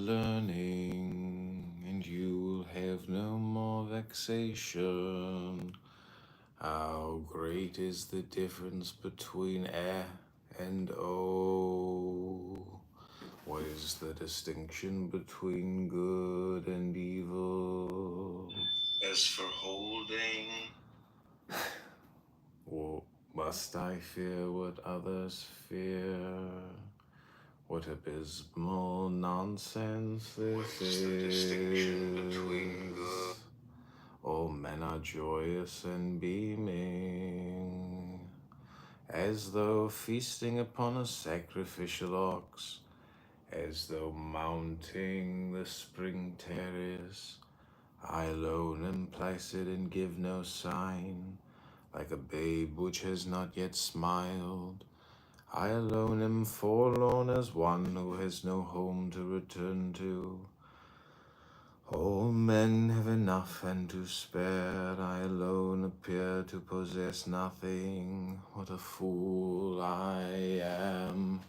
learning, and you'll have no more vexation. How great is the difference between A and O? What is the distinction between good and evil? As for holding, or must I fear what others fear? What abysmal nonsense this is. All men are joyous and beaming, as though feasting upon a sacrificial ox, as though mounting the spring terrace. I alone am placid and give no sign, like a babe which has not yet smiled. I alone am forlorn as one who has no home to return to. All men have enough and to spare. I alone appear to possess nothing. What a fool I am.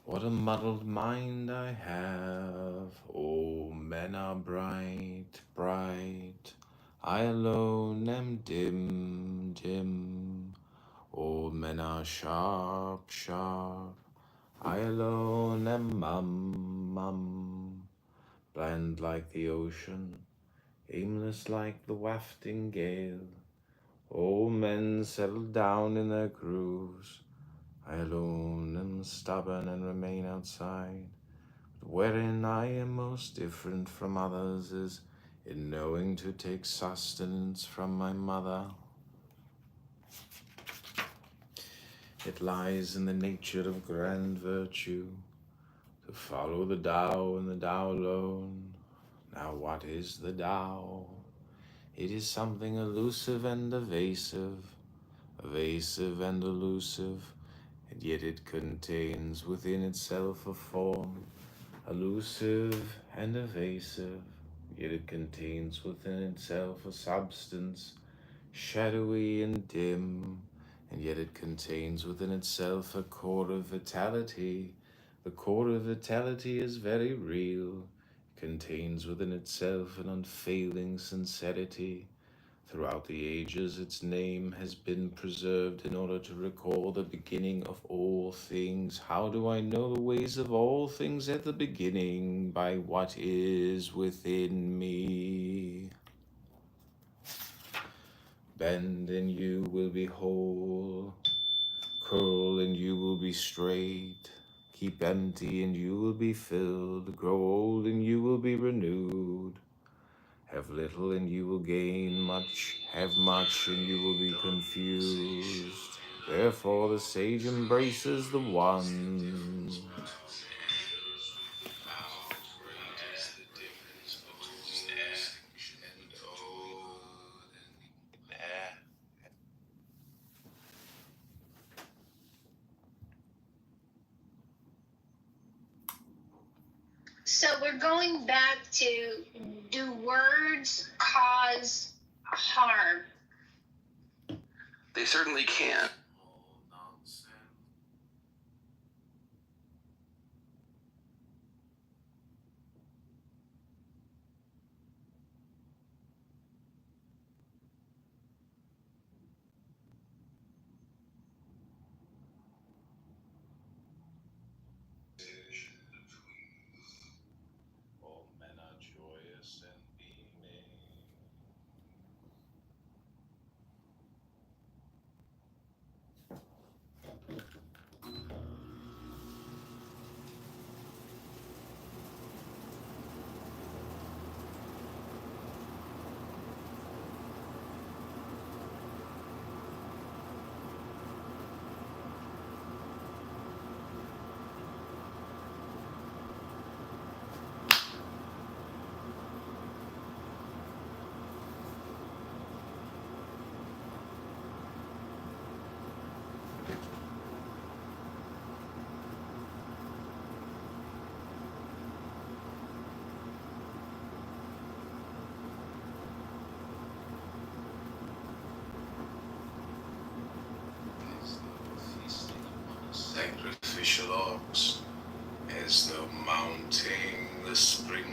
What a muddled mind I have. All men are bright, bright. I alone am dim, dim. All men are sharp, sharp. I alone am mum, mum. Bland like the ocean, aimless like the wafting gale. All men settle down in their grooves. I alone am stubborn and remain outside. But wherein I am most different from others is in knowing to take sustenance from my mother. It lies in the nature of grand virtue to follow the Tao and the Tao alone. Now what is the Tao? It is something elusive and evasive and elusive, and yet it contains within itself a form, elusive and evasive, yet it contains within itself a substance, shadowy and dim, and yet it contains within itself a core of vitality. The core of vitality is very real, it contains within itself an unfailing sincerity. Throughout the ages, its name has been preserved in order to recall the beginning of all things. How do I know the ways of all things at the beginning? By what is within me. Bend and you will be whole. Curl and you will be straight. Keep empty and you will be filled. Grow old and you will be renewed. Have little and you will gain much. Have much and you will be confused. Therefore the sage embraces the one. So we're going back to, do words cause harm? They certainly can. All men are joyous and beaming. Sacrificial ox, as though mounting the spring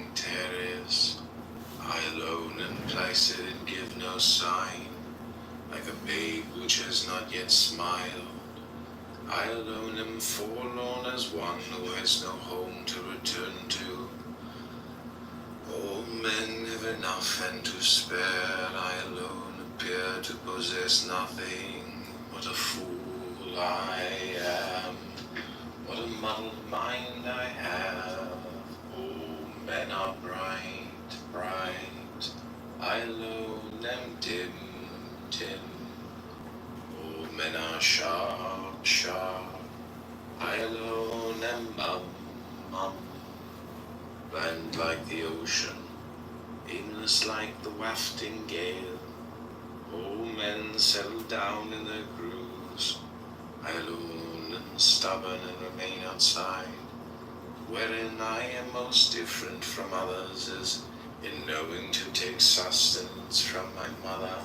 placid and give no sign, like a babe which has not yet smiled. I alone am forlorn as one who has no home to return to. All men have enough and to spare, I alone appear to possess nothing. What a fool I am, what a muddled mind I have. All men are bright, bright, I alone am dim, dim. All men are sharp, sharp, I alone am mum, mum. Land like the ocean, aimless like the wafting gale. All men settle down in their grooves, I alone am stubborn and remain outside. Wherein I am most different from others is in knowing to take sustenance from my mother.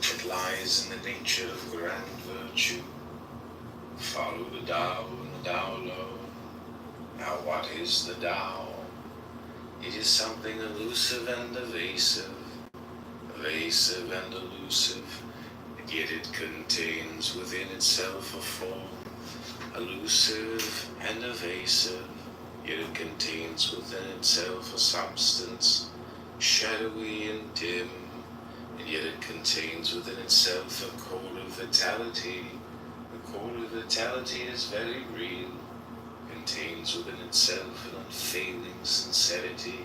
It lies in the nature of grand virtue. Follow the Tao and the Tao alone. Now what is the Tao? It is something elusive and evasive and elusive, and yet it contains within itself a form. Elusive and evasive, yet it contains within itself a substance, shadowy and dim, and yet it contains within itself a core of vitality. The core of vitality is very real, contains within itself an unfailing sincerity.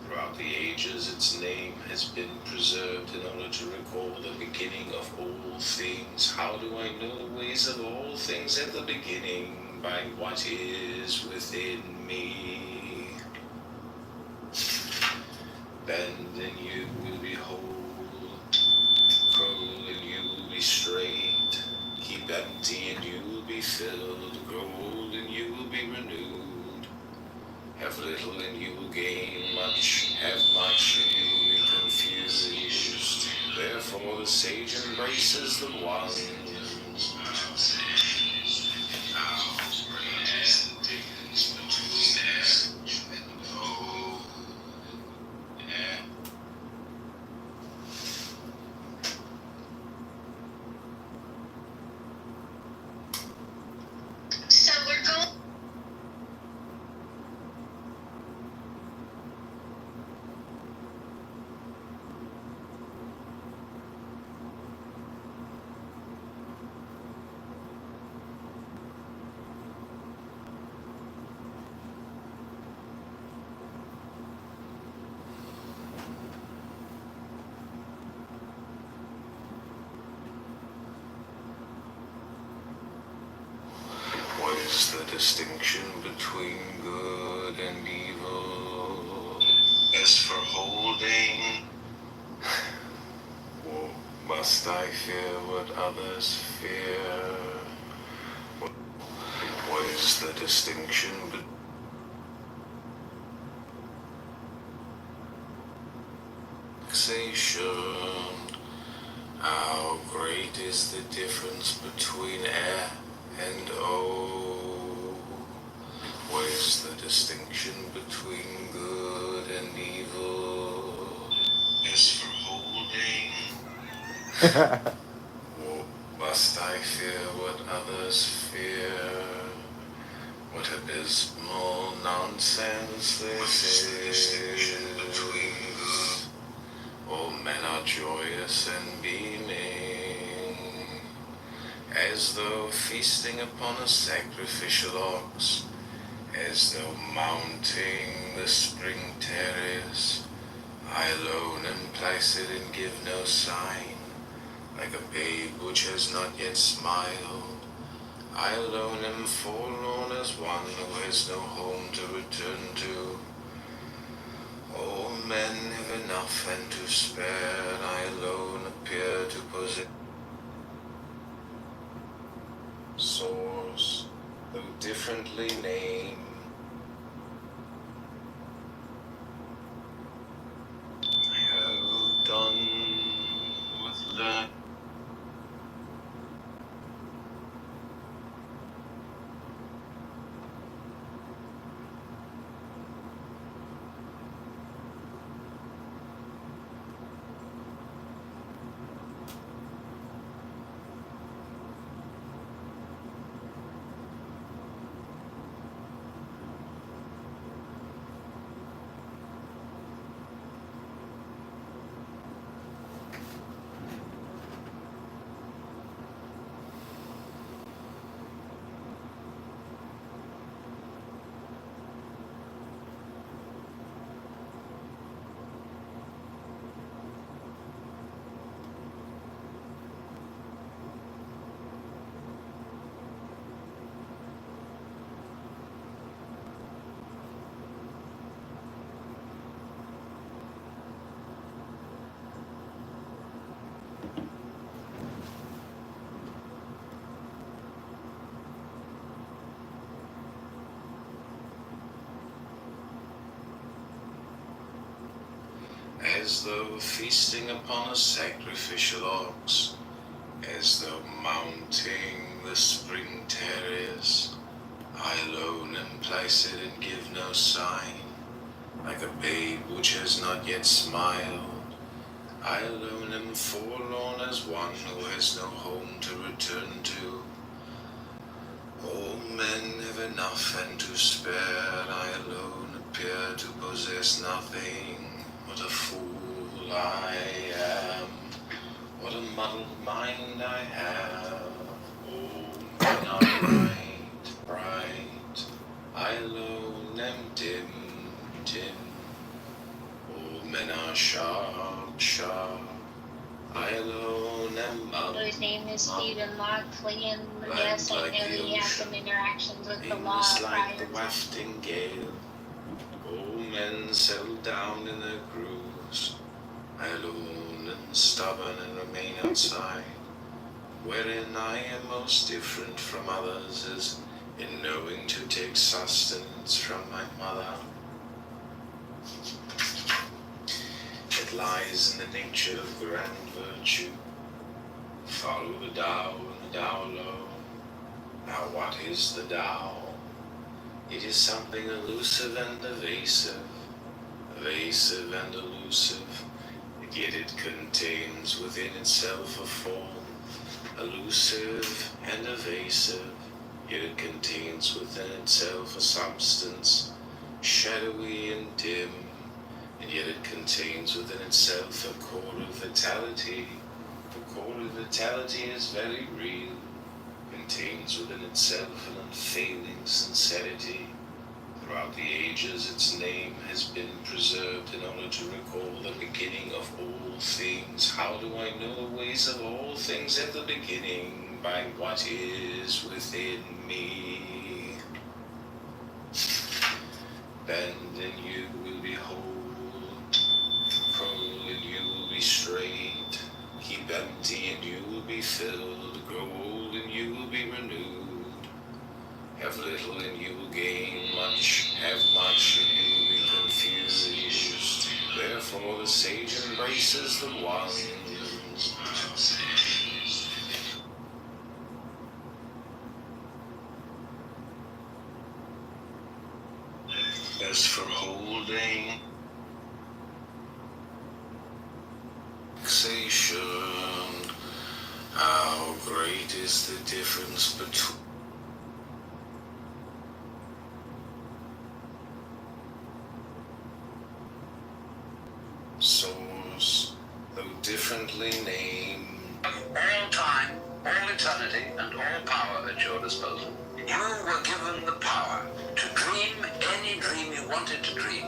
Throughout the ages, its name has been preserved in order to recall the beginning of all things. How do I know the ways of all things at the beginning? By what is within me. Bend and you will be whole, curl and you will be straight, keep empty and you will be filled, grow old and you will be renewed, have little and you will gain much, have much and you will be confused. Therefore the sage embraces the one. So we're going. What is the distinction between good and evil? As for holding, must I fear what others fear? What is the distinction between taxation? How great is the difference between and O? What is the distinction between good and evil? As for holding, must I fear what others fear? What abysmal nonsense this is. All men are joyous and beaming, as though feasting upon a sacrificial ox, as though mounting the spring terrace. I alone am placid and give no sign, like a babe which has not yet smiled. I alone am forlorn as one who has no home to return to. All men have enough and to spare, and I alone appear to possess. Source, though differently named. I have done with that. as though feasting upon a sacrificial ox, as though mounting the spring terrace. I alone am placid and give no sign, like a babe which has not yet smiled. I alone am forlorn as one who has no home to return to. All men have enough and to spare, I alone appear to possess nothing. What a fool I am, what a muddled mind I have. All men are bright, I alone am dim. All men are sharp, I alone am His name is Stephen Lockley, and yes, I know he had some interactions with the law like the prior. wafting gale. All men settle down in their grooves. I alone am stubborn and remain outside. Wherein I am most different from others is in knowing to take sustenance from my mother. It lies in the nature of grand virtue. Follow the Tao and the Tao alone. Now what is the Tao? It is something elusive and evasive and elusive, yet it contains within itself a form, elusive and evasive, yet it contains within itself a substance, shadowy and dim, and yet it contains within itself a core of vitality. The core of vitality is very real, contains within itself an unfailing sincerity. Throughout the ages, its name has been preserved in order to recall the beginning of all things. How do I know the ways of all things at the beginning? By what is within me. Bend and you will behold, pull and you will be straight, keep empty and you will be filled, grow old and you will be renewed. Have little and you will gain much, have much and you will be confused. Therefore the sage embraces the one. As for holding, fixation, how great is the difference between source, though differently named. All time, all eternity, and all power at your disposal. You were given the power to dream any dream you wanted to dream.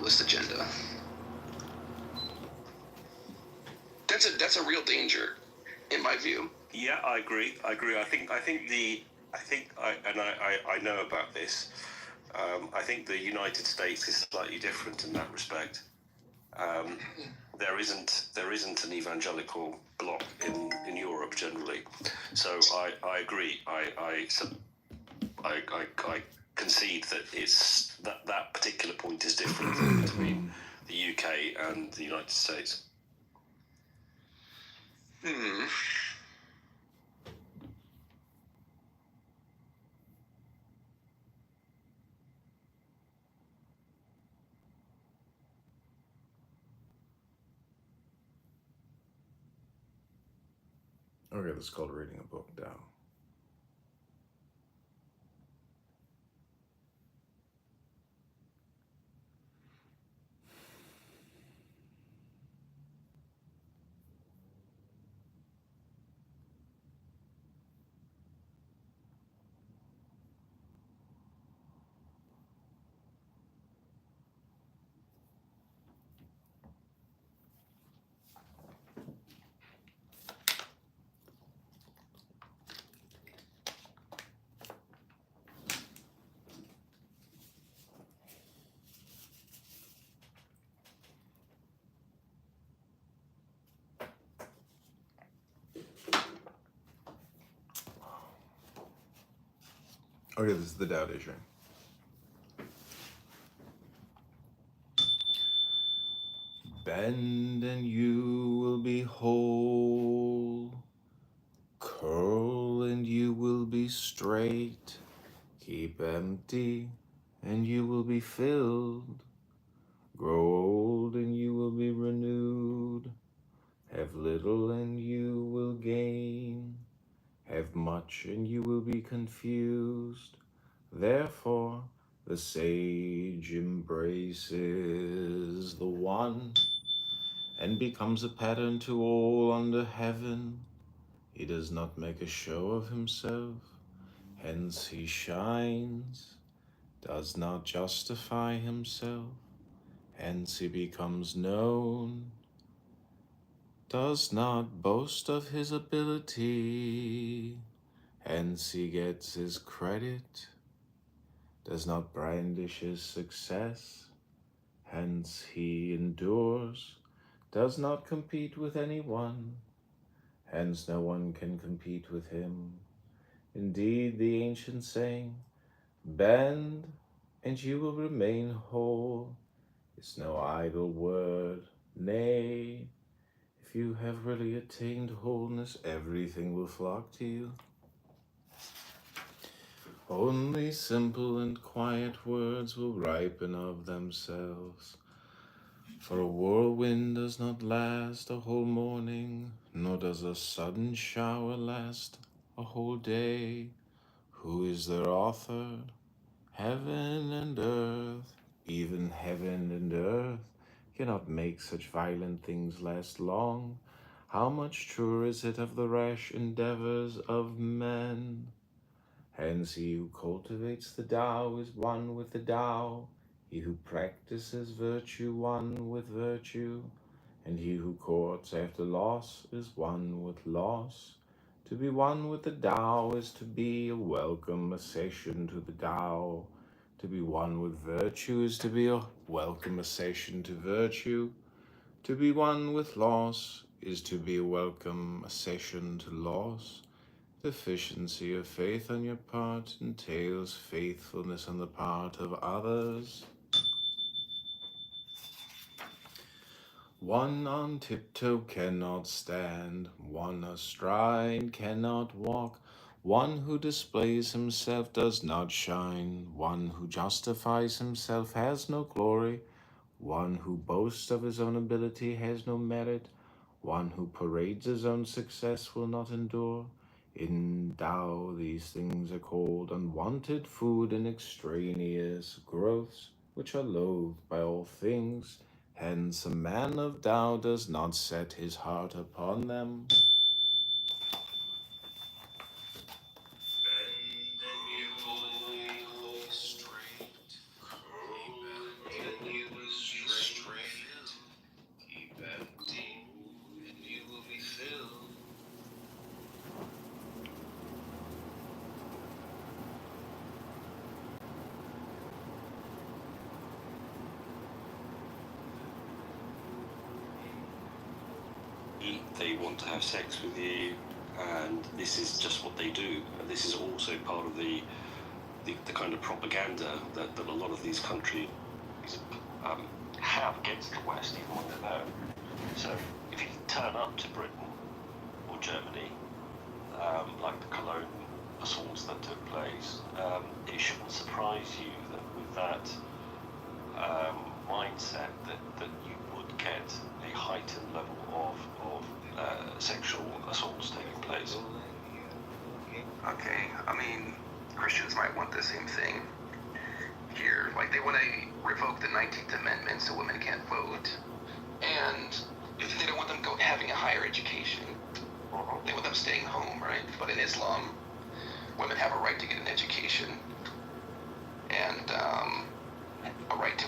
globalist agenda. That's a real danger, in my view. Yeah, I agree. I think I know about this. I think the United States is slightly different in that respect. There isn't an evangelical bloc in Europe generally, so I agree. I concede that it's that particular point is different between the UK and the United States. Okay, this is called reading a book down. Okay, this is the Tao Te Ching. Bend and you will be whole. Curl and you will be straight. Keep empty and you will be filled. Grow old and you will be renewed. Have little and you will gain. Have much and you will be confused. Therefore, the sage embraces the one and becomes a pattern to all under heaven. He does not make a show of himself, hence he shines, does not justify himself, hence he becomes known, does not boast of his ability, hence he gets his credit, does not brandish his success, hence he endures, does not compete with anyone, hence no one can compete with him. Indeed, the ancient saying, bend and you will remain whole, is no idle word. Nay, if you have really attained wholeness, everything will flock to you. Only simple and quiet words will ripen of themselves. For a whirlwind does not last a whole morning, nor does a sudden shower last a whole day. Who is their author? Heaven and earth. Even heaven and earth cannot make such violent things last long. How much truer is it of the rash endeavors of men? Hence he who cultivates the Tao is one with the Tao, he who practices virtue one with virtue, and he who courts after loss is one with loss. To be one with the Tao is to be a welcome accession to the Tao. To be one with virtue is to be a welcome accession to virtue. To be one with loss is to be a welcome accession to loss. Deficiency of faith on your part entails faithfulness on the part of others. One on tiptoe cannot stand, one astride cannot walk. One who displays himself does not shine, one who justifies himself has no glory. One who boasts of his own ability has no merit. One who parades his own success will not endure. In Tao, these things are called unwanted food and extraneous growths, which are loathed by all things. Hence, a man of Tao does not set his heart upon them. eat, they want to have sex with you, and this is just what they do. And this is also part of the kind of propaganda that a lot of these countries have against the West, even when they're there. So if you turn up to Britain or Germany, like the Cologne assaults that took place, it shouldn't surprise you that with that mindset that you would get a heightened level of sexual assaults taking place. Okay, I mean, Christians might want the same thing here. Like, they want to revoke the 19th Amendment so women can't vote. And they don't want them having a higher education. They want them staying home, right? But in Islam, women have a right to get an education. And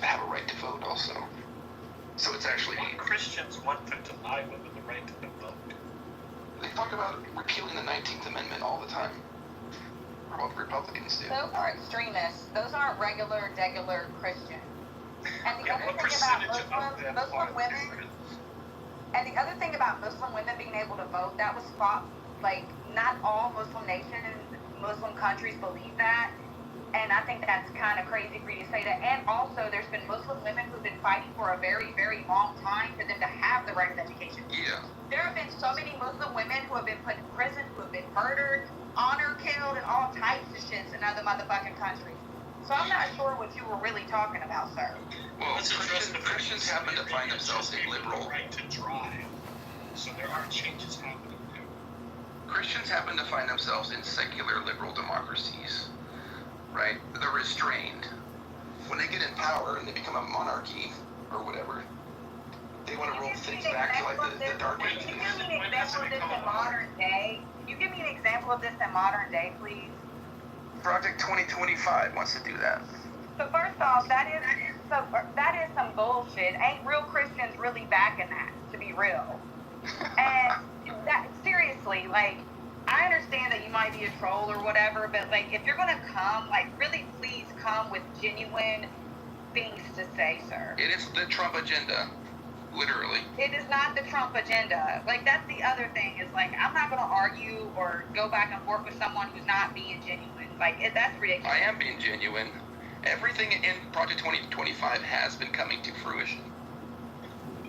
have a right to vote also. So it's actually... Christians want to deny women the right to vote. They talk about repealing the 19th Amendment all the time. What Republicans do. Those are extremists. Those aren't regular, degular Christians. And the other thing about Muslim women, and the other thing about Muslim women being able to vote, that was fought, like, not all Muslim nations, Muslim countries believe that. And I think that's kind of crazy for you to say that. And also, there's been Muslim women who've been fighting for a very, very long time for them to have the right to education. Yeah. There have been so many Muslim women who have been put in prison, who have been murdered, honor killed, and all types of shits in other motherfucking countries. So I'm not sure what you were really talking about, sir. Well, Christians happen to find themselves in liberal. Right to drive. So there are changes happening there. Christians happen to find themselves in secular liberal democracies, right? They're restrained. When they get in power and they become a monarchy or whatever, they want to roll things back to like the Dark Ages. Can you give me an example of this in modern day? Can you give me an example of this in modern day, please? Project 2025 wants to do that. So first off, that is some bullshit. Ain't real Christians really backing that, to be real? And that, seriously, like, I understand that you might be a troll or whatever, but like, if you're gonna come, like, really please come with genuine things to say, sir. It is the Trump agenda, literally. It is not the Trump agenda. Like, that's the other thing, is like, I'm not gonna argue or go back and forth with someone who's not being genuine. Like, that's ridiculous. I am being genuine. Everything in Project 2025 has been coming to fruition.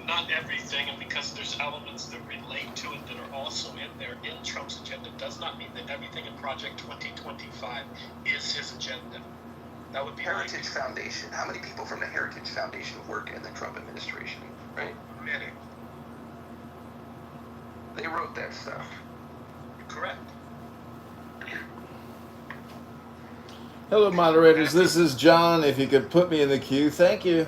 Not everything, and because there's elements that relate to it that are also in there in Trump's agenda, does not mean that everything in Project 2025 is his agenda. That would be Heritage Foundation. How many people from the Heritage Foundation work in the Trump administration, right? Many. They wrote that stuff. Correct. Hello, moderators. This is John. If you could put me in the queue, thank you.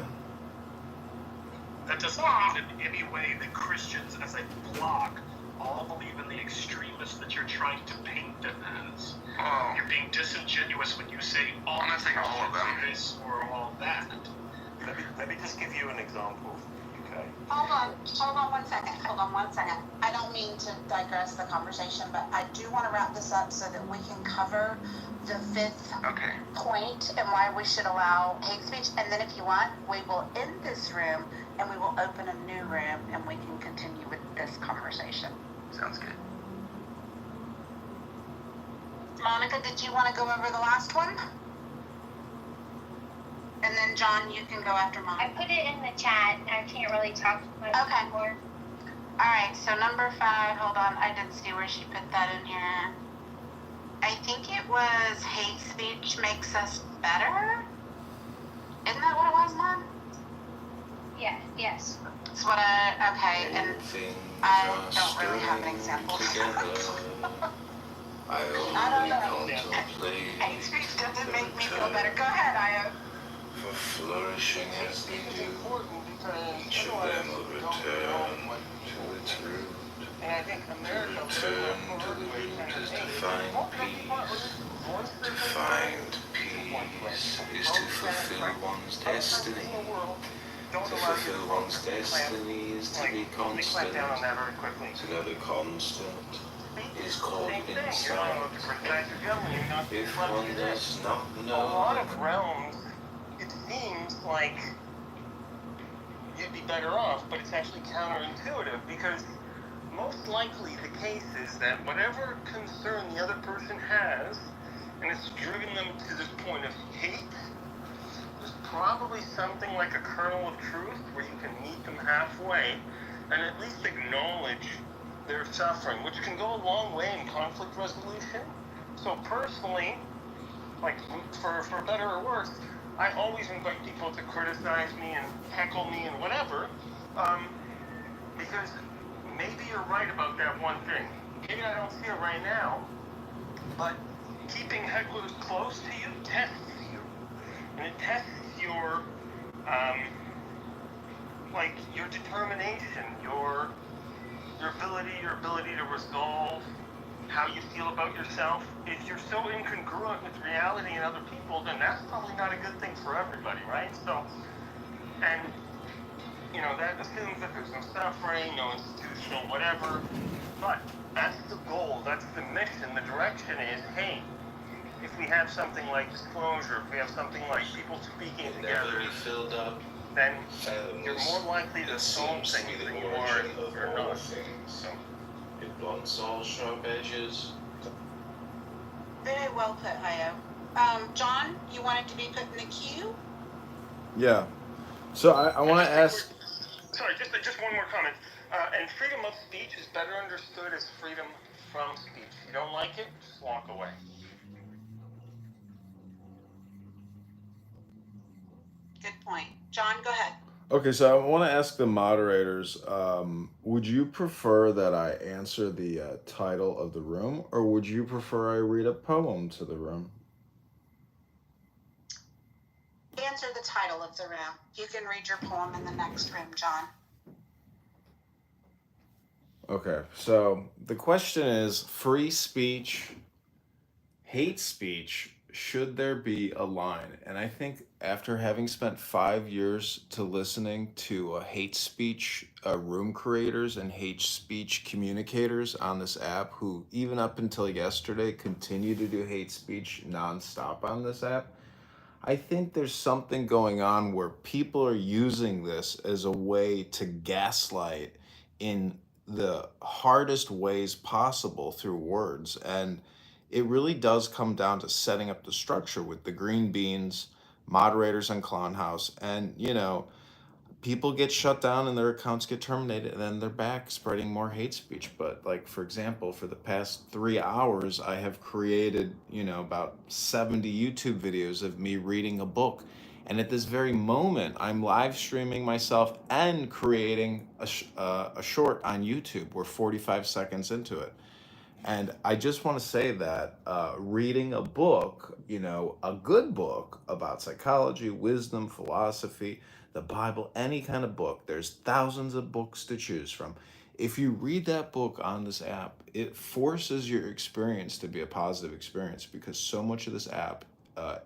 That doesn't mean in any way that Christians, as a bloc, all believe in the extremists that you're trying to paint them as. Oh. You're being disingenuous when you say all I'm not saying all of them. this or all that. Let me just give you an example. Okay. Hold on 1 second. I don't mean to digress the conversation, but I do want to wrap this up so that we can cover the fifth point and why we should allow hate speech. And then if you want, we will end this room and we will open a new room and we can continue with this conversation. Sounds good. Monica, did you want to go over the last one? And then John, you can go after I Monica. put it in the chat. I can't really talk much Okay. more. All right, so number 5, hold on, I didn't see where she put that in here. I think it was hate speech makes us better? Isn't that what it was, Mom? Yes. That's what okay, and I don't really have an example. I don't know. contemplate Hate speech doesn't make me feel better. Go ahead, Io. for flourishing as they do. Each of them will return to its root. And I think America To return to the root is to find peace. To find peace is to fulfill one's destiny. To fulfill one's destiny is to be constant. To know the constant is called insight. If one does not a know lot of realms, it seems like you'd be better off, but it's actually counterintuitive because most likely the case is that whatever concern the other person has, and it's driven them to this point of hate, there's probably something like a kernel of truth where you can meet them halfway and at least acknowledge their suffering, which can go a long way in conflict resolution. So personally, like for better or worse, I always invite people to criticize me and heckle me and whatever, because maybe you're right about that one thing. Maybe I don't see it right now, but keeping hecklers close to you tests you, and it tests your like your determination, your ability to resolve how you feel about yourself. If you're so incongruent with reality and other people, then that's probably not a good thing for everybody, right? So, and that assumes that there's no suffering, no institutional whatever, but that's the goal, that's the mission. The direction is, hey, if we have something like disclosure, if we have something like people speaking together, filled up, then you're more likely to solve things than you are if you're not. So. It blunts all sharp edges. Very well put, Io. John, you wanted to be put in the queue? Yeah. So I want to ask. Sorry, just one more comment. And freedom of speech is better understood as freedom from speech. If you don't like it, just walk away. Good point. John, go ahead. Okay, so I want to ask the moderators, would you prefer that I answer the title of the room, or would you prefer I read a poem to the room? Answer the title of the room. You can read your poem in the next room, John. Okay, so the question is free speech, hate speech, should there be a line? And I think after having spent 5 years to listening to hate speech room creators and hate speech communicators on this app who even up until yesterday continue to do hate speech nonstop on this app, I think there's something going on where people are using this as a way to gaslight in the hardest ways possible through words. And it really does come down to setting up the structure with the green beans, moderators on Clown House, and people get shut down and their accounts get terminated, and then they're back spreading more hate speech. But like, for example, for the past 3 hours, I have created, about 70 YouTube videos of me reading a book. And at this very moment, I'm live streaming myself and creating a short on YouTube. We're 45 seconds into it. And I just want to say that reading a book, a good book about psychology, wisdom, philosophy, the Bible, any kind of book, there's thousands of books to choose from. If you read that book on this app, it forces your experience to be a positive experience, because so much of this app,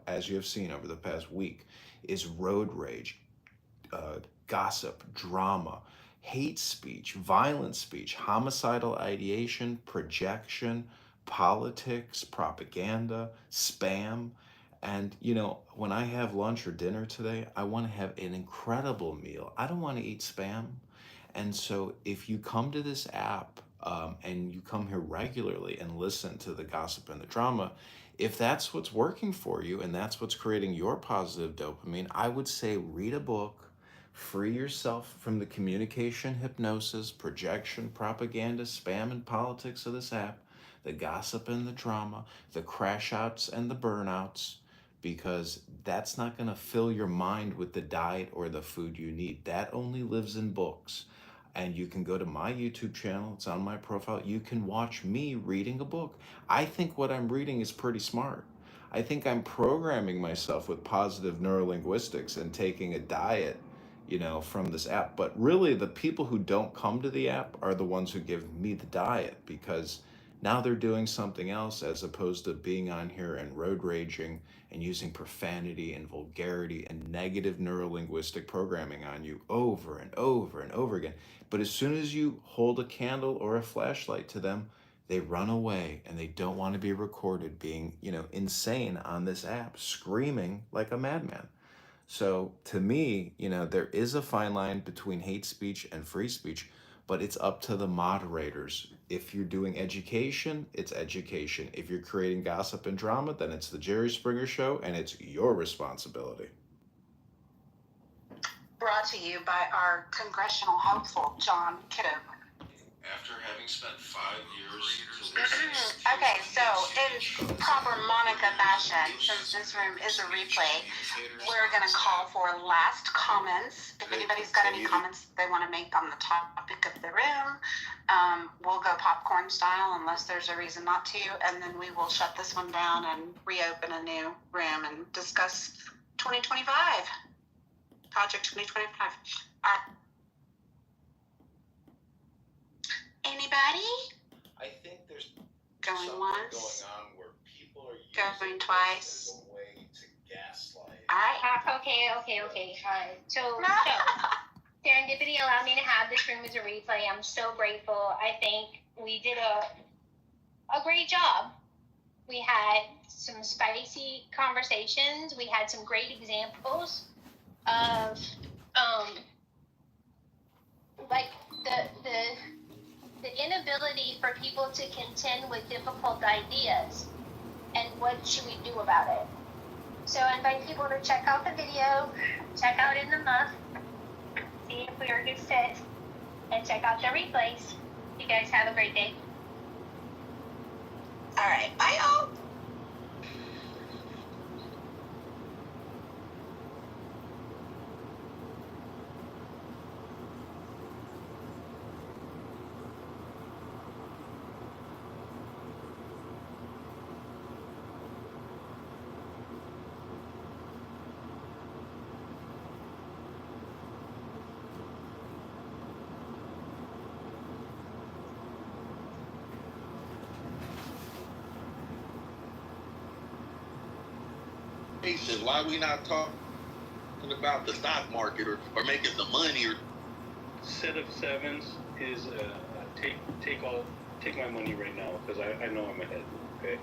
as you have seen over the past week, is road rage, gossip, drama, hate speech, violent speech, homicidal ideation, projection, politics, propaganda, spam. And, when I have lunch or dinner today, I want to have an incredible meal. I don't want to eat spam. And so if you come to this app and you come here regularly and listen to the gossip and the drama, if that's what's working for you and that's what's creating your positive dopamine, I would say read a book. Free yourself from the communication hypnosis, projection, propaganda, spam, and politics of this app, the gossip and the drama, the crash outs and the burnouts, because that's not going to fill your mind with the diet or the food you need. That only lives in books. And you can go to my YouTube channel, it's on my profile. You can watch me reading a book. I think what I'm reading is pretty smart. I think I'm programming myself with positive neurolinguistics and taking a diet from this app. But really, the people who don't come to the app are the ones who give me the diet, because now they're doing something else as opposed to being on here and road raging and using profanity and vulgarity and negative neurolinguistic programming on you over and over and over again. But as soon as you hold a candle or a flashlight to them, they run away and they don't want to be recorded being, insane on this app, screaming like a madman. So to me, there is a fine line between hate speech and free speech, but it's up to the moderators. If you're doing education, it's education. If you're creating gossip and drama, then it's the Jerry Springer Show, and it's your responsibility. Brought to you by our congressional hopeful, John Kitover. After having spent 5 years... Okay, so in proper Monica fashion, since this room is a replay, we're going to call for last comments. If anybody's got any comments they want to make on the topic of the room, we'll go popcorn style unless there's a reason not to, and then we will shut this one down and reopen a new room and discuss 2025. Project 2025. Anybody? I think there's going something once, going on where people are using going twice. as a way to gaslight. All right. Okay. All right. So serendipity allowed me to have this room as a replay. I'm so grateful. I think we did a great job. We had some spicy conversations. We had some great examples of like the inability for people to contend with difficult ideas, and what should we do about it. So I invite people to check out the video, check out In the Muff, see if we are a good fit, and check out the replays. You guys have a great day. All right. Bye, y'all. Why are we not talking about the stock market or making some money? Or Set of sevens is take my money right now because I know I'm ahead. Okay,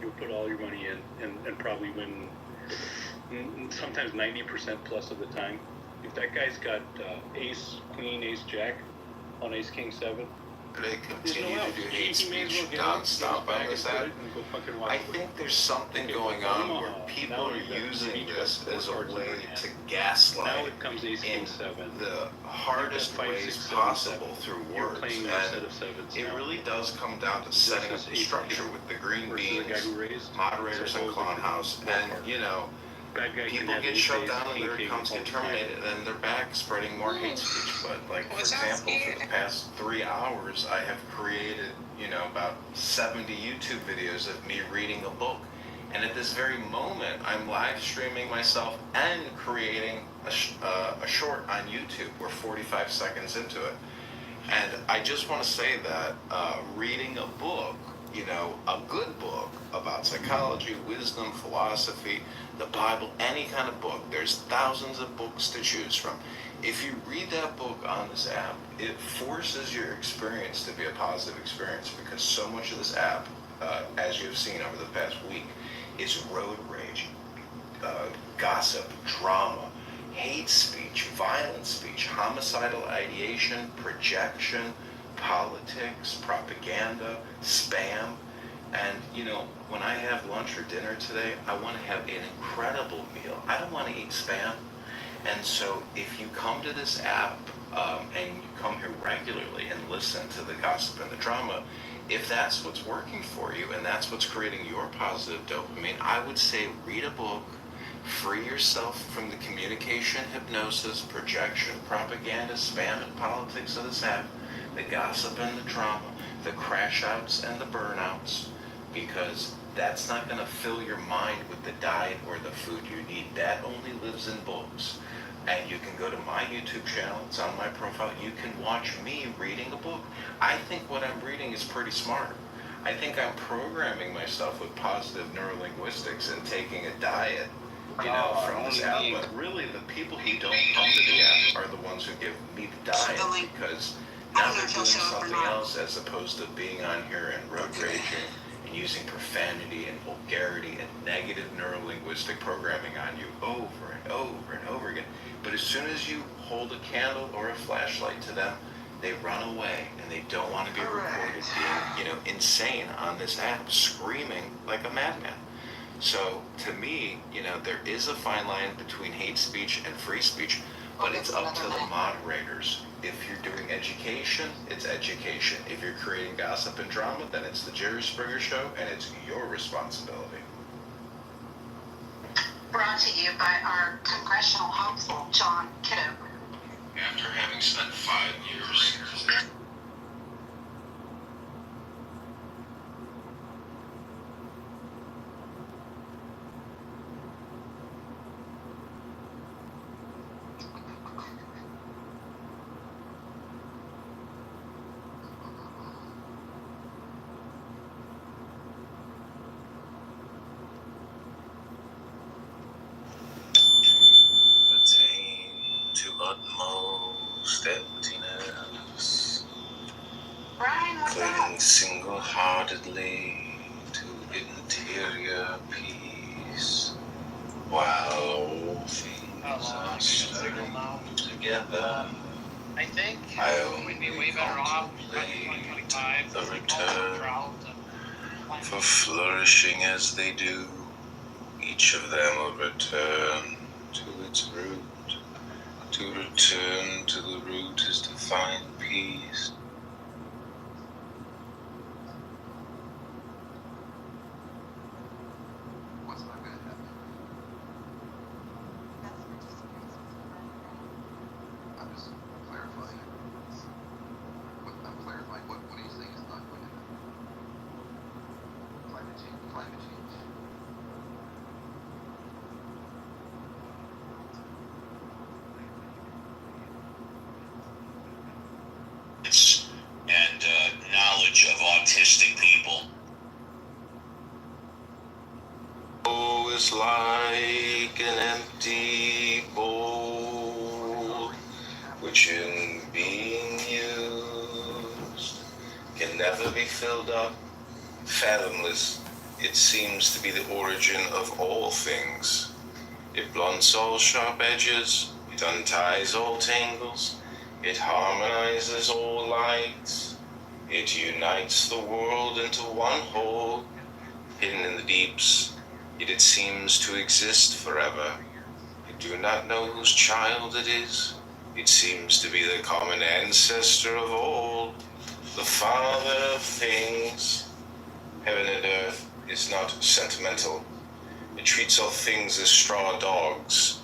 you put all your money in and probably win sometimes 90% plus of the time. If that guy's got ace queen ace jack on ace king 7. They continue to do hate speech nonstop on this app. I think there's something going on where people are using this as a way to gaslight in the hardest ways possible through words. And it really does come down to setting up the structure with the green beans, moderators in Clown House, and people get shut down and their accounts get terminated, and they're back spreading more hate speech. But like, for example, for the past 3 hours, I have created, about 70 YouTube videos of me reading a book. And at this very moment, I'm live streaming myself and creating a short on YouTube. We're 45 seconds into it. And I just want to say that reading a book, a good book about psychology, wisdom, philosophy, the Bible, any kind of book. There's thousands of books to choose from. If you read that book on this app, it forces your experience to be a positive experience, because so much of this app, as you've seen over the past week, is road rage, gossip, drama, hate speech, violent speech, homicidal ideation, projection, politics, propaganda, spam. And when I have lunch or dinner today, I want to have an incredible meal. I don't want to eat spam. And so if you come to this app and you come here regularly and listen to the gossip and the drama, if that's what's working for you and that's what's creating your positive dopamine, I would say read a book, free yourself from the communication, hypnosis, projection, propaganda, spam, and politics of this app, the gossip and the drama, the crash outs and the burnouts, because that's not going to fill your mind with the diet or the food you need. That only lives in books. And you can go to my YouTube channel, it's on my profile, you can watch me reading a book. I think what I'm reading is pretty smart. I think I'm programming myself with positive neurolinguistics and taking a diet, from this app. But really, the people who don't come to the app are the ones who give me the diet, because now they're doing something else as opposed to being on here and road raging and using profanity and vulgarity and negative neurolinguistic programming on you over and over and over again. But as soon as you hold a candle or a flashlight to them, They run away and they don't want to be recorded being, insane on this app, screaming like a madman. So to me, there is a fine line between hate speech and free speech, but it's up to the moderators. If you're doing education, it's education. If you're creating gossip and drama, then it's the Jerry Springer Show, and it's your responsibility. Brought to you by our congressional hopeful, John Kitover. After having spent 5 years... to utmost emptiness, Brian, what's clinging up? single-heartedly to interior peace, while things are stirring together. I think we'd be way better off by 2025 the return for flourishing as they do. Each of them will return to its root. To return to the root is to find peace. What's not going to happen? I'm just clarifying. I'm clarifying. What are you saying is not going to happen? Climate change. Climate change. And knowledge of autistic people. Oh, it's like an empty bowl, which in being used can never be filled up. Fathomless, it seems to be the origin of all things. It blunts all sharp edges, it unties all tangles, it harmonizes all lights, it unites the world into one whole, hidden in the deeps, yet it seems to exist forever. I do not know whose child it is. It seems to be the common ancestor of all, the father of things. Heaven and earth is not sentimental. It treats all things as straw dogs.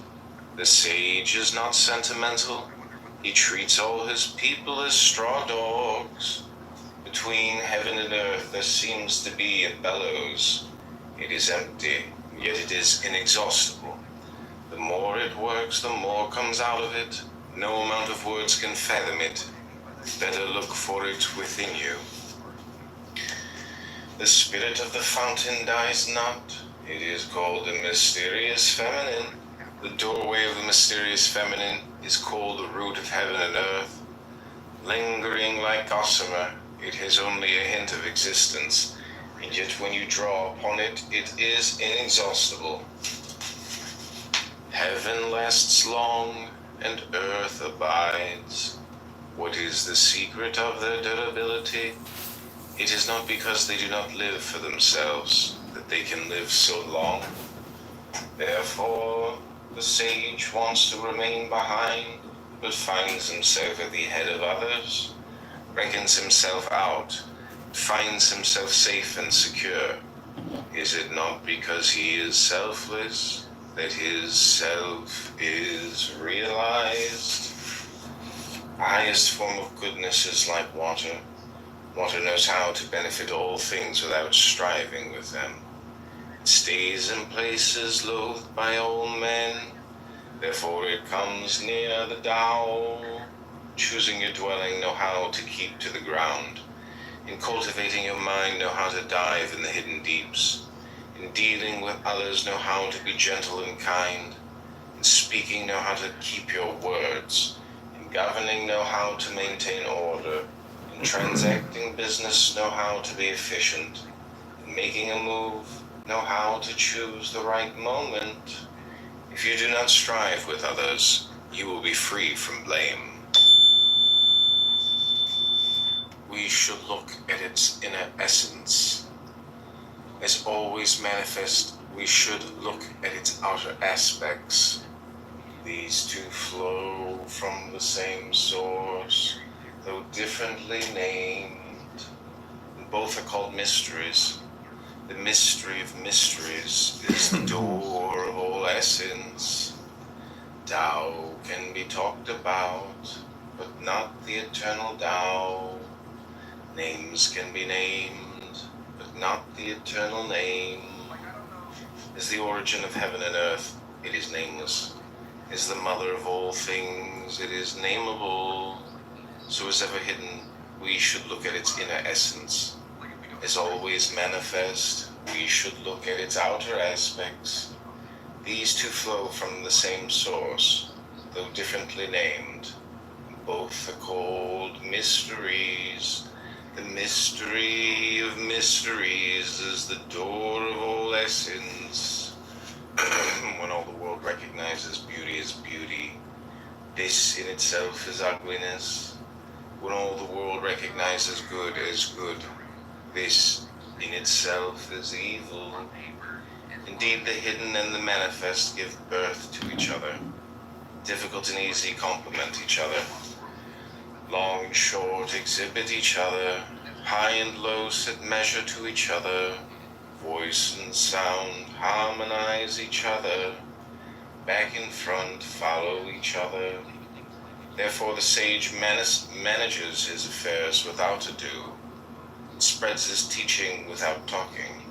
The sage is not sentimental. He treats all his people as straw dogs. Between heaven and earth there seems to be a bellows. It is empty, yet it is inexhaustible. The more it works, the more comes out of it. No amount of words can fathom it. Better look for it within you. The spirit of the fountain dies not. It is called the mysterious feminine. The doorway of the mysterious feminine is called the root of heaven and earth. Lingering like gossamer, it has only a hint of existence, and yet when you draw upon it, it is inexhaustible. Heaven lasts long, and earth abides. What is the secret of their durability? It is not because they do not live for themselves that they can live so long. Therefore, the sage wants to remain behind, but finds himself at the head of others, reckons himself out, finds himself safe and secure. Is it not because he is selfless that his self is realized? The highest form of goodness is like water. Water knows how to benefit all things without striving with them. It stays in places loathed by all men. Therefore it comes near the Tao. Choosing your dwelling, know how to keep to the ground. In cultivating your mind, know how to dive in the hidden deeps. In dealing with others, know how to be gentle and kind. In speaking, know how to keep your words. In governing, know how to maintain order. In transacting business, know how to be efficient. In making a move, know how to choose the right moment. If you do not strive with others, you will be free from blame. should look at its inner essence. As always manifest, we should look at its outer aspects. These two flow from the same source, though differently named. Both are called mysteries. The mystery of mysteries is the door of all essence. Tao can be talked about, but not the eternal Tao. Names can be named, but not the eternal name. Is the origin of heaven and earth, it is nameless. Is the mother of all things, it is nameable. So as ever hidden, we should look at its inner essence. As always manifest, we should look at its outer aspects. These two flow from the same source, though differently named. Both are called mysteries. The mystery of mysteries is the door of all essence. When all the world recognizes beauty as beauty, this in itself is ugliness. When all the world recognizes good as good, this in itself is evil. Indeed, the hidden and the manifest give birth to each other. Difficult and easy complement each other. Long and short exhibit each other. High and low set measure to each other. Voice and sound harmonize each other. Back and front follow each other. Therefore the sage manages his affairs without ado, spreads his teaching without talking.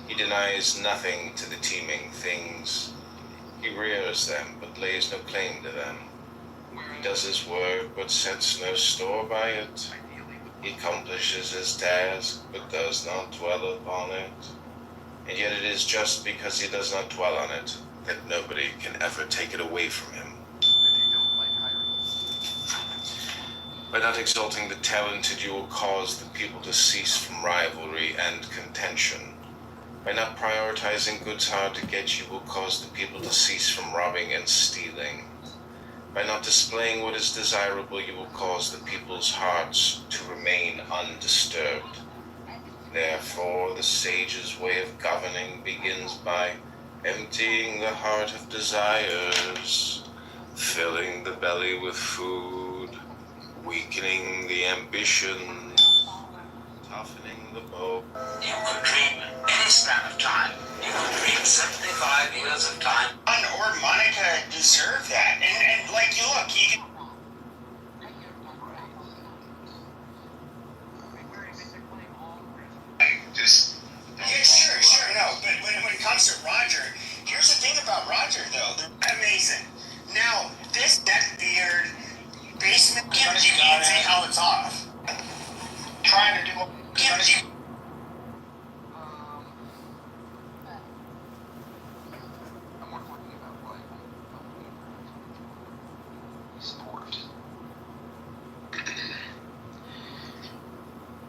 He denies nothing to the teeming things. He rears them, but lays no claim to them. He does his work, but sets no store by it. He accomplishes his task, but does not dwell upon it. And yet it is just because he does not dwell on it that nobody can ever take it away from him. By not exalting the talented, you will cause the people to cease from rivalry and contention. By not prioritizing goods hard to get, you will cause the people to cease from robbing and stealing. By not displaying what is desirable, you will cause the people's hearts to remain undisturbed. Therefore, the sage's way of governing begins by emptying the heart of desires, filling the belly with food, weakening the ambition, toughening the bow. You could dream any span of time. You could dream 75 years of time. Or Monica deserved that. And like, you look, you can... Yeah, sure, no. But when it comes to Roger, here's the thing about Roger, though. They're amazing. Now, this neck beard, basement kimchi, you can see how it's off. Trying to do kimchi.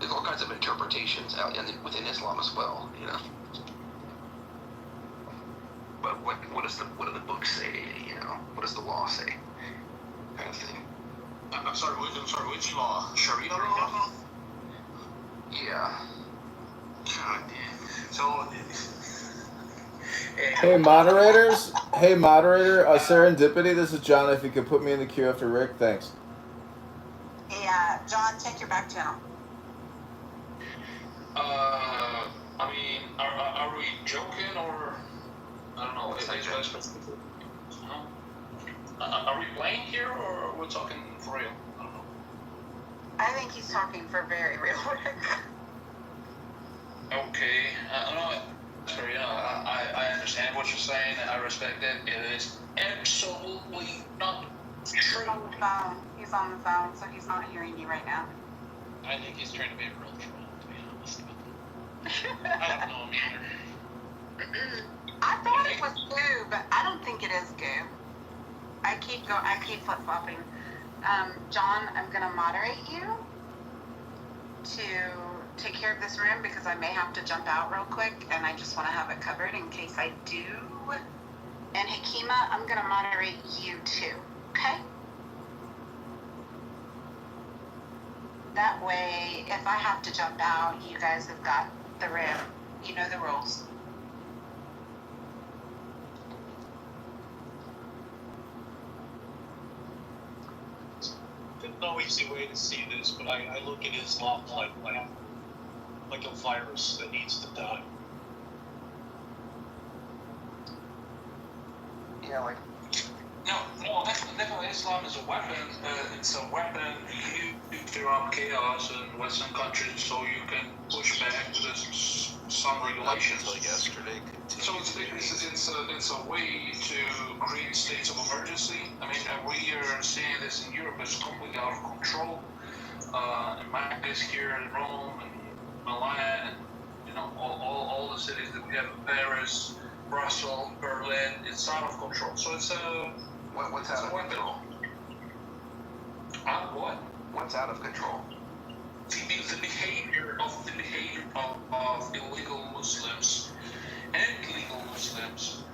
There's all kinds of interpretations out within Islam as well, you know. But what do the books say? You know, what does the law say? Kind of thing. I'm sorry, which law? Sharia law? Yeah. God damn. So, Hey moderators, hey moderator, Serendipity, this is John. If you could put me in the queue after Rick, thanks. Yeah, John, check your back channel. I mean, are we joking or I don't know? Are we playing here or we're talking for real? I don't know. I think he's talking for very real Rick. Okay, sorry, I understand what you're saying. I respect it. It is absolutely not true. He's on the phone. He's on the phone, so he's not hearing you right now. I think he's trying to be a real troll, to be honest with him. I don't know him either. I thought it was goo, but I don't think it is goo. I keep flip-flopping. John, I'm gonna moderate you to take care of this room because I may have to jump out real quick and I just want to have it covered in case I do. And Hakima, I'm gonna moderate you too, okay? That way, if I have to jump out, you guys have got the room. You know the rules. There's no easy way to see this, but I look at Islam like a virus that needs to die. Yeah, like. No, definitely Islam is a weapon. It's a weapon you throughout chaos in Western countries, so you can push back with some regulations. Until yesterday. So it's a way to create states of emergency. I mean, we are seeing this in Europe. It's completely out of control. In my case here in Rome and Milan, and all the cities that we have in Paris, Brussels, Berlin, it's out of control. So it's a What's out of control? What? What's out of control? The behavior of illegal Muslims and legal Muslims.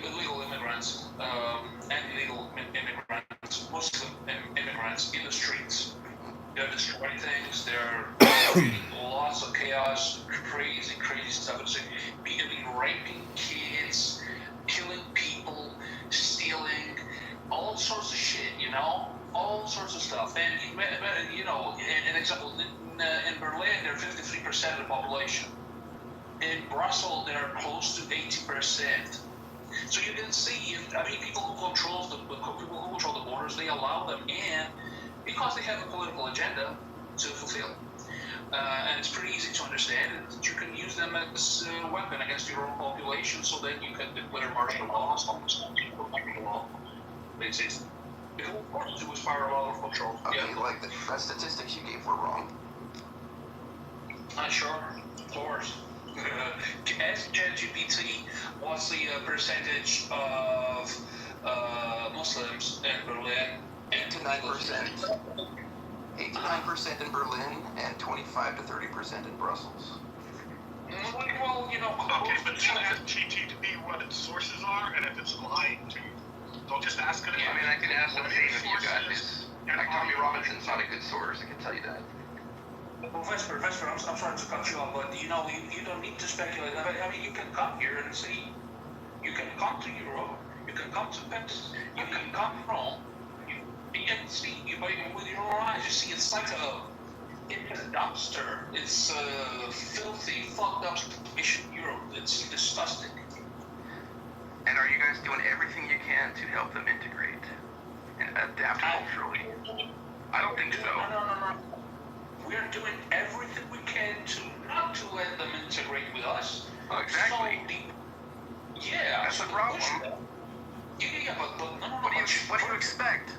Illegal immigrants and legal immigrants, Muslim immigrants in the streets. They're destroying things. They're creating lots of chaos, crazy stuff. It's raping kids, killing people, stealing, all sorts of shit, all sorts of stuff. And an example, in Berlin, they're 53% of the population. In Brussels, they're close to 80%. So you can see, people who control the borders, they allow them in because they have a political agenda to fulfill. And it's pretty easy to understand that you can use them as a weapon against your own population, so then you can declare martial law. Of course, it was fire law of control. Okay, Yeah. like the statistics you gave were wrong. Sure, of course. Ask ChatGPT what's the percentage of Muslims in Berlin. 89%. 89% in Berlin and 25 to 30% in Brussels. Well, Okay, but you ask GTP what its sources are, and if it's lying to you. Don't just ask it. I mean, I can ask the same if you got this. Like, Tommy Robinson's not a good source, I can tell you that. Well, Vesper, I'm sorry to cut you off, but you don't need to speculate. You can come here and see. You can come to Europe. You can come to Paris. You can come to Rome. You can see with your own eyes. You see, it's like it's a dumpster. It's a filthy, fucked up situation in Europe. It's disgusting. And are you guys doing everything you can to help them integrate and adapt culturally? I don't think so. No. We're doing everything we can not to let them integrate with us. Oh, exactly. So that's the problem. Yeah, but no. What do you expect?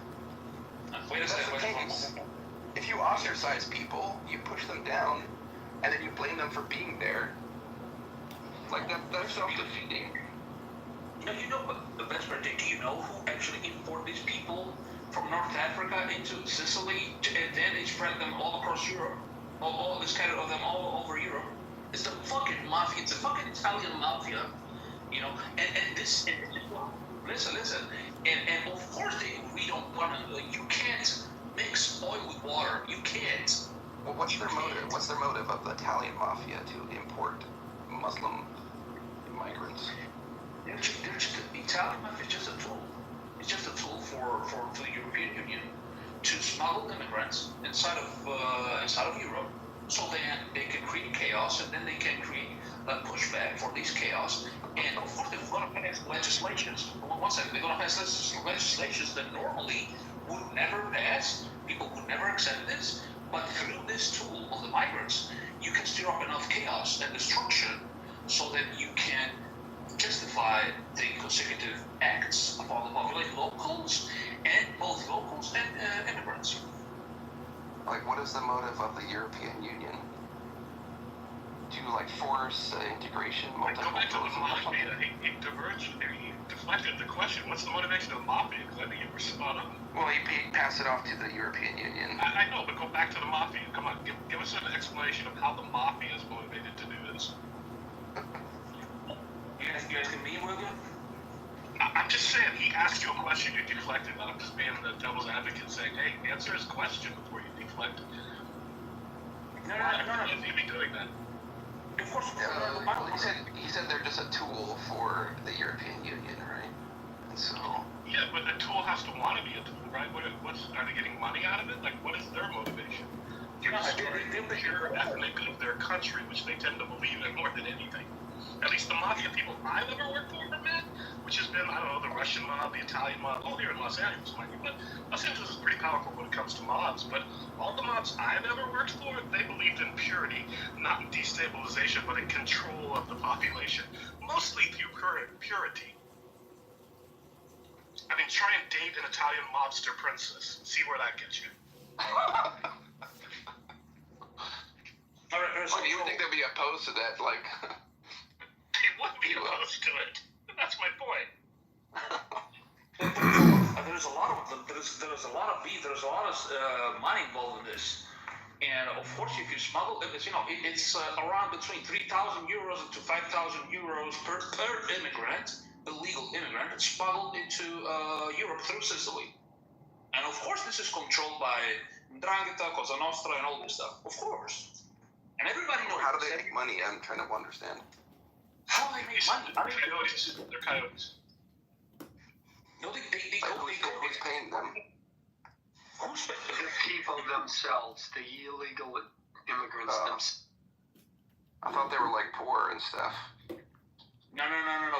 Wait a second. That's the case. If you ostracize people, you push them down, and then you blame them for being there. Like that's self-defeating. But the best part, do you know who actually import these people from North Africa into Sicily, and then they spread them all across Europe? All this kind of them all over Europe. It's the fucking mafia. It's the fucking Italian mafia. And this. Listen. And of course we don't want to. You can't mix oil with water. You can't. Well, what's their motive? What's their motive of the Italian mafia to import Muslim migrants? The Italian mafia is just a tool. It's just a tool for the European Union to smuggle immigrants inside of Europe, so then they can create chaos, and then they can create a pushback for this chaos. And of course, they're going to pass legislations. One second, they're going to pass legislations that normally would never pass. People would never accept this. But through this tool of the migrants, you can stir up enough chaos and destruction so that you can justify the consecutive acts upon the populated locals, and both locals and immigrants. Like, what is the motive of the European Union? To force integration, Go back to the multiculturalism? mafia. He deflected the question. What's the motivation of the mafia? Because I think you were spot on. Well, he passed it off to the European Union. I know, but go back to the mafia. Come on, give us an explanation of how the mafia is motivated to do this. You guys can meet with them? I'm just saying, he asked you a question, you deflected. I'm just being the devil's advocate saying, hey, answer his question before you deflect. No. You'd be doing that. Of course. Well, he said they're just a tool for the European Union, right? And so. Yeah, but a tool has to want to be a tool, right? Are they getting money out of it? Like, what is their motivation? They're destroying the pure ethnic of their country, which they tend to believe in more than anything. At least the mafia people I've ever worked for, man, which has been, I don't know, the Russian mob, the Italian mob, all here in Los Angeles, mind you, but Los Angeles is pretty powerful when it comes to mobs, but all the mobs I've ever worked for, they believed in purity, not in destabilization, but in control of the population, mostly through purity. I mean, try and date an Italian mobster princess. See where that gets you. Well, you would think they'd be opposed to that, like... They would be opposed to it. That's my point. There's a lot of money involved in this. And of course, if you smuggle, it's around between 3,000 euros to 5,000 euros per immigrant, illegal immigrant, that's smuggled into Europe through Sicily. And of course, this is controlled by Ndrangheta, Cosa Nostra, and all this stuff. Of course. And everybody knows. How do they make money? I'm trying to understand. How do they make money? Coyotes. They're coyotes. No, they who's paying them? Who's paying them? The people themselves, the illegal immigrants themselves. I thought they were like poor and stuff. No.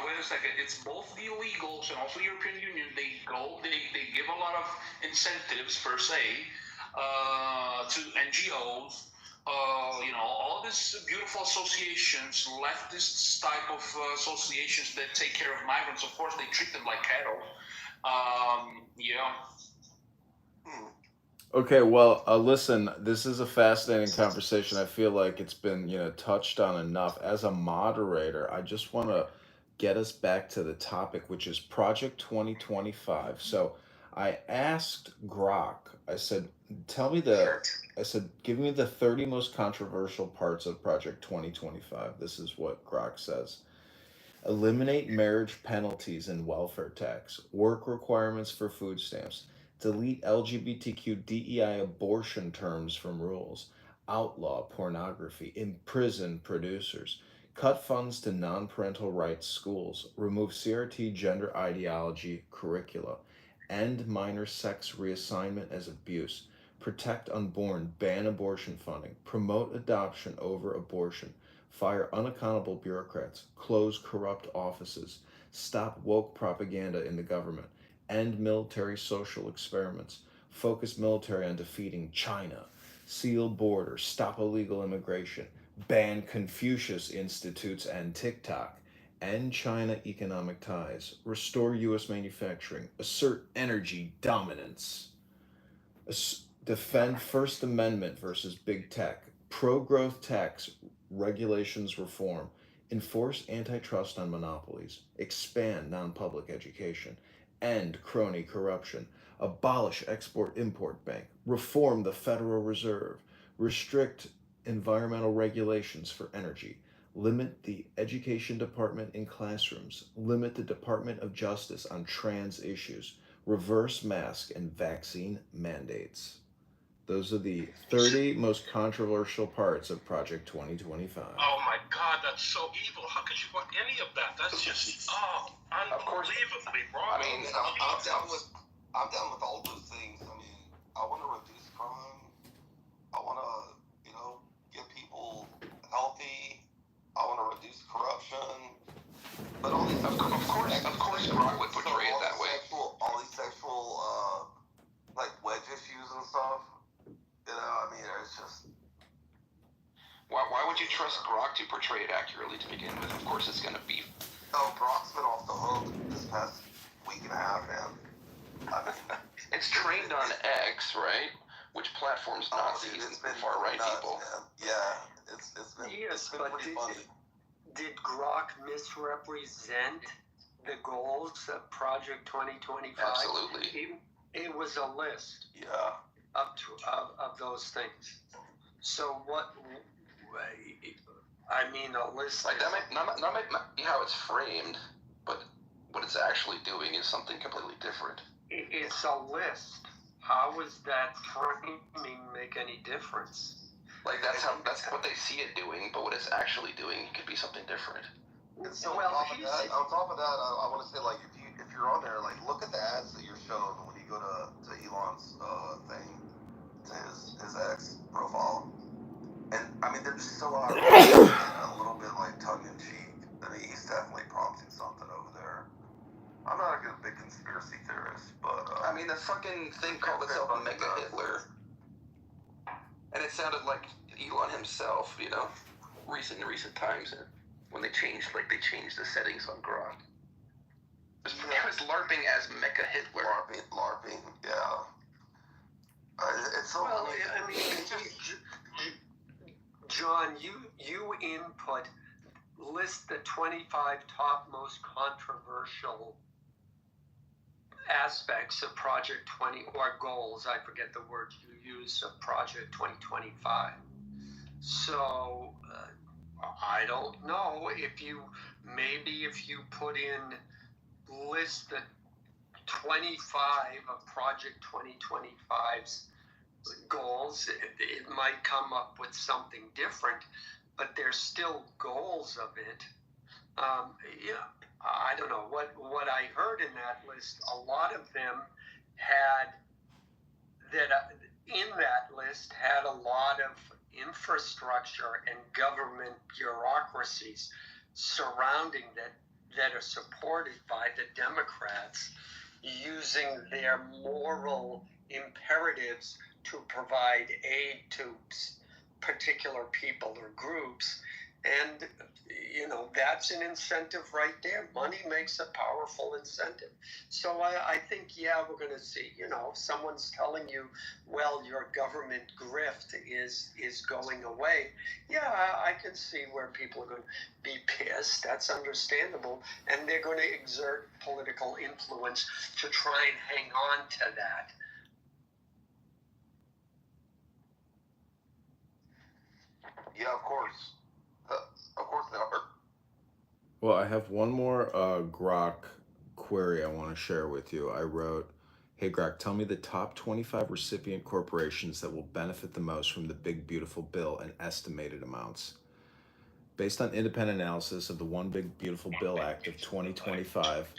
Wait a second. It's both the illegals and also the European Union. They give a lot of incentives per se to NGOs. All these beautiful associations, leftist type of associations that take care of migrants. Of course, they treat them like cattle. Okay, well, listen, this is a fascinating conversation. I feel like it's been, touched on enough. As a moderator, I just want to get us back to the topic, which is Project 2025. So I asked Grok, I said, give me the 30 most controversial parts of Project 2025. This is what Grok says. Eliminate marriage penalties and welfare tax, work requirements for food stamps, delete LGBTQ DEI abortion terms from rules, outlaw pornography, imprison producers, cut funds to non-parental rights schools, remove CRT gender ideology curricula, end minor sex reassignment as abuse, protect unborn, ban abortion funding, promote adoption over abortion, fire unaccountable bureaucrats, close corrupt offices, stop woke propaganda in the government, end military social experiments, focus military on defeating China, seal borders, stop illegal immigration, ban Confucius Institutes and TikTok, end China economic ties, restore U.S. manufacturing, assert energy dominance, defend First Amendment versus big tech, pro-growth tax regulations reform, enforce antitrust on monopolies, expand non-public education, end crony corruption, abolish Export-Import Bank, reform the Federal Reserve, restrict environmental regulations for energy, limit the education department in classrooms, limit the Department of Justice on trans issues, reverse mask and vaccine mandates. Those are the 30 most controversial parts of Project 2025. Oh my God, that's so evil. How could you want any of that? That's just, unbelievably wrong. I mean, I'm down with all those things. I mean, I want to reduce crime. I want to, get people healthy. I want to reduce corruption. But all these, of course, Grok would portray it that way. All these sexual, wedge issues and stuff. It's just... Why would you trust Grok to portray it accurately to begin with? Of course it's going to be... Oh, Grok's been off the hook this past week and a half, man. It's trained on X, right? Which platforms Nazis and far-right people. Man. Yeah, it's been pretty funny. Did Grok misrepresent the goals of Project 2025? Absolutely. It was a list. Yeah. Of those things. So what? A list. Like that might not how it's framed, but what it's actually doing is something completely different. It's a list. How does that framing make any difference? Like that's what they see it doing, but what it's actually doing could be something different. And so on top of that, I want to say, like, if you're on there, like, look at the ads that you're shown when you go to Elon's thing, to his X profile, and I mean they're just so outrageous and a little bit like tongue in cheek. I mean, he's definitely prompting something over there. I'm not a big conspiracy theorist, but I mean the fucking thing called itself Mega Hitler, and it sounded like Elon himself, you know, in recent times, when they changed the settings on Grok. It was LARPing as Mecha Hitler. LARPing, yeah. It's so. Well, I mean, it's just, John, you input list the 25 top most controversial aspects of Project 20 or goals. I forget the word you use of Project 2025. So I don't know if you put in list the 25 of Project 2025's goals, it might come up with something different, but there's still goals of it. Yeah, I don't know what I heard in that list. A lot of them had in that list had a lot of infrastructure and government bureaucracies surrounding that are supported by the Democrats, using their moral imperatives to provide aid to particular people or groups. And, you know, that's an incentive right there. Money makes a powerful incentive. So I think, yeah, we're going to see, you know, if someone's telling you, well, your government grift is going away. Yeah, I can see where people are going to be pissed. That's understandable. And they're going to exert political influence to try and hang on to that. Yeah, of course. Of course they are. Well, I have one more Grok query I want to share with you. I wrote, hey Grok, tell me the top 25 recipient corporations that will benefit the most from the Big Beautiful Bill and estimated amounts. Based on independent analysis of the One Big Beautiful Bill Act of 2025,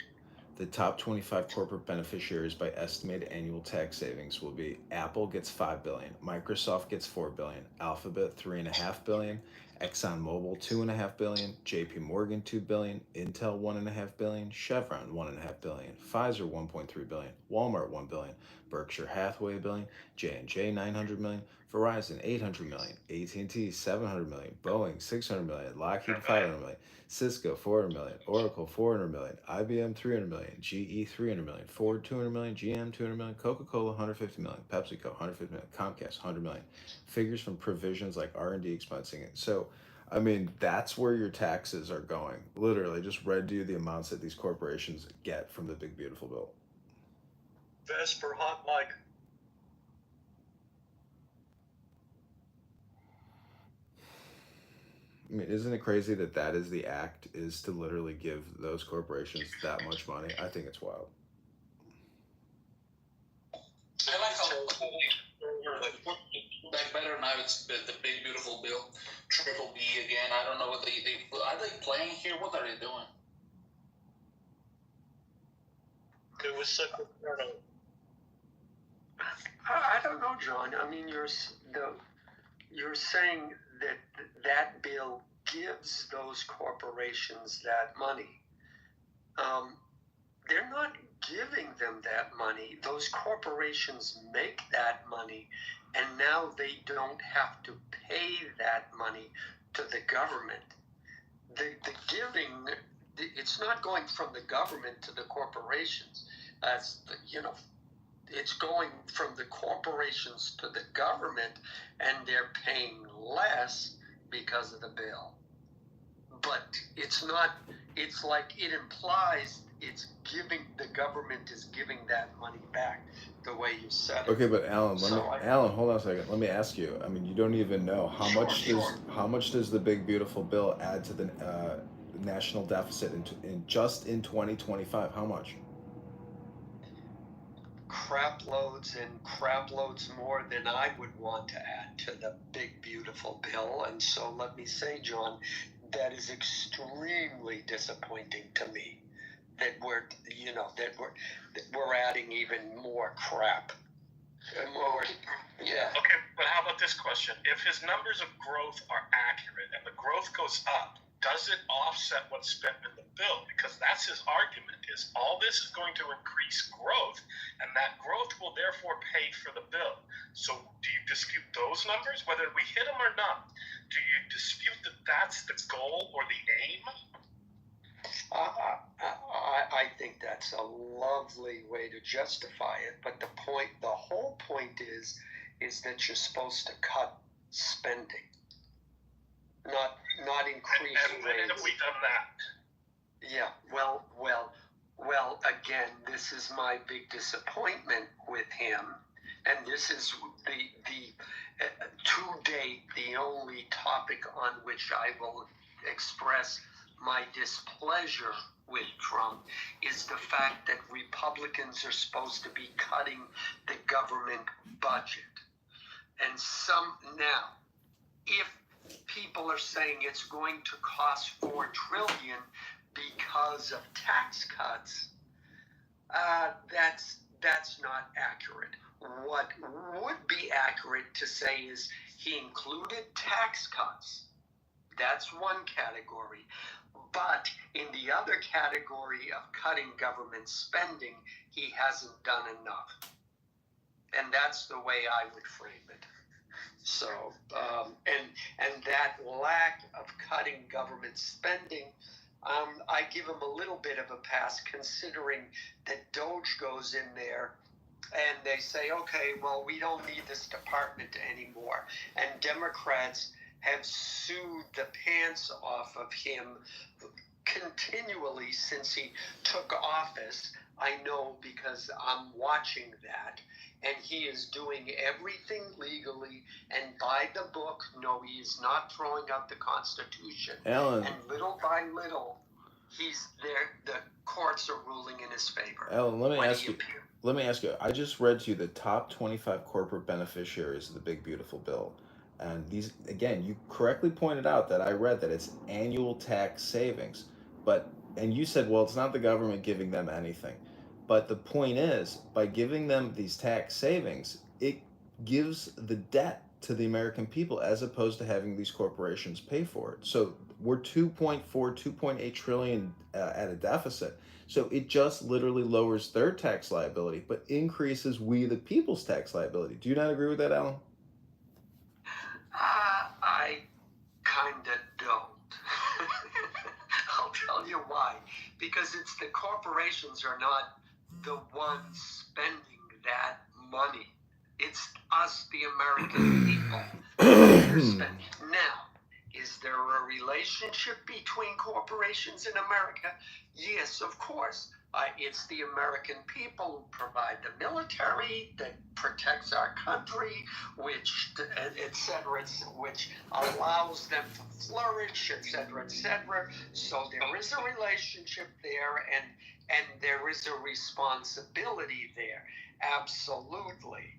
the top 25 corporate beneficiaries by estimated annual tax savings will be Apple gets $5 billion, Microsoft gets $4 billion, Alphabet $3.5 billion, ExxonMobil $2.5 billion, JP Morgan $2 billion, Intel $1.5 billion, Chevron $1.5 billion, Pfizer $1.3 billion, Walmart $1 billion, Berkshire Hathaway $1 billion, J&J $900 million, Verizon $800 million, AT&T $700 million, Boeing $600 million, Lockheed $500 million, Cisco $400 million, Oracle $400 million, IBM $300 million, GE $300 million, Ford $200 million, GM $200 million, Coca-Cola $150 million, PepsiCo $150 million, Comcast $100 million. Figures from provisions like R&D expensing it. So, I mean, that's where your taxes are going. Literally, just read to you the amounts that these corporations get from the Big Beautiful Bill. Vesper Hot Mike. I mean, isn't it crazy that that is the act, is to literally give those corporations that much money? I think it's wild. I like how back better now. It's the Big Beautiful Bill, Triple B again. I don't know what are they playing here? What are they doing? It was such a turnout. I don't know, John. I mean, you're saying that bill gives those corporations that money. They're not giving them that money. Those corporations make that money, and now they don't have to pay that money to the government. The giving, it's not going from the government to the corporations. It's going from the corporations to the government, and they're paying less because of the bill. But it's not, it's like it implies the government is giving that money back the way you said it. Okay, but Alan, Alan, hold on a second. Let me ask you. I mean, you don't even know how much does the Big Beautiful Bill add to the national deficit in just in 2025? How much? Crap loads and crap loads more than I would want to add to the big beautiful bill. And so let me say, John, that is extremely disappointing to me that we're adding even more crap. Yeah. Okay, but how about this question? If his numbers of growth are accurate and the growth goes up, does it offset what's spent in the bill? Because that's his argument, is all this is going to increase growth, and that growth will therefore pay for the bill. So do you dispute those numbers, whether we hit them or not? Do you dispute that that's the goal or the aim? I think that's a lovely way to justify it, but the whole point is that you're supposed to cut spending, not increase rates. And when have we done that? Yeah, well, again, this is my big disappointment with him, and this is the to date the only topic on which I will express my displeasure with Trump is the fact that Republicans are supposed to be cutting the government budget. And now, if people are saying it's going to cost $4 trillion because of tax cuts, that's not accurate. What would be accurate to say is he included tax cuts. That's one category. But in the other category of cutting government spending, he hasn't done enough. And that's the way I would frame it. So, and that lack of cutting government spending, I give him a little bit of a pass, considering that Doge goes in there and they say, okay, well, we don't need this department anymore. And Democrats have sued the pants off of him continually since he took office. I know because I'm watching that, and he is doing everything legally and by the book. No, he is not throwing out the Constitution. Alan. And little by little, he's there. The courts are ruling in his favor. Alan, let me ask you. I just read to you the top 25 corporate beneficiaries of the Big Beautiful Bill. And these, again, you correctly pointed out that I read that it's annual tax savings. And you said, well, it's not the government giving them anything. But the point is, by giving them these tax savings, it gives the debt to the American people as opposed to having these corporations pay for it. So we're 2.8 trillion at a deficit. So it just literally lowers their tax liability, but increases we the people's tax liability. Do you not agree with that, Alan? I kind of don't. I'll tell you why. Because it's the corporations are not the ones spending that money. It's us, the American people. Now, is there a relationship between corporations in America? Yes, of course. It's the American people who provide the military that protects our country, which, et cetera, which allows them to flourish, et cetera, et cetera. So there is a relationship there, and there is a responsibility there. Absolutely.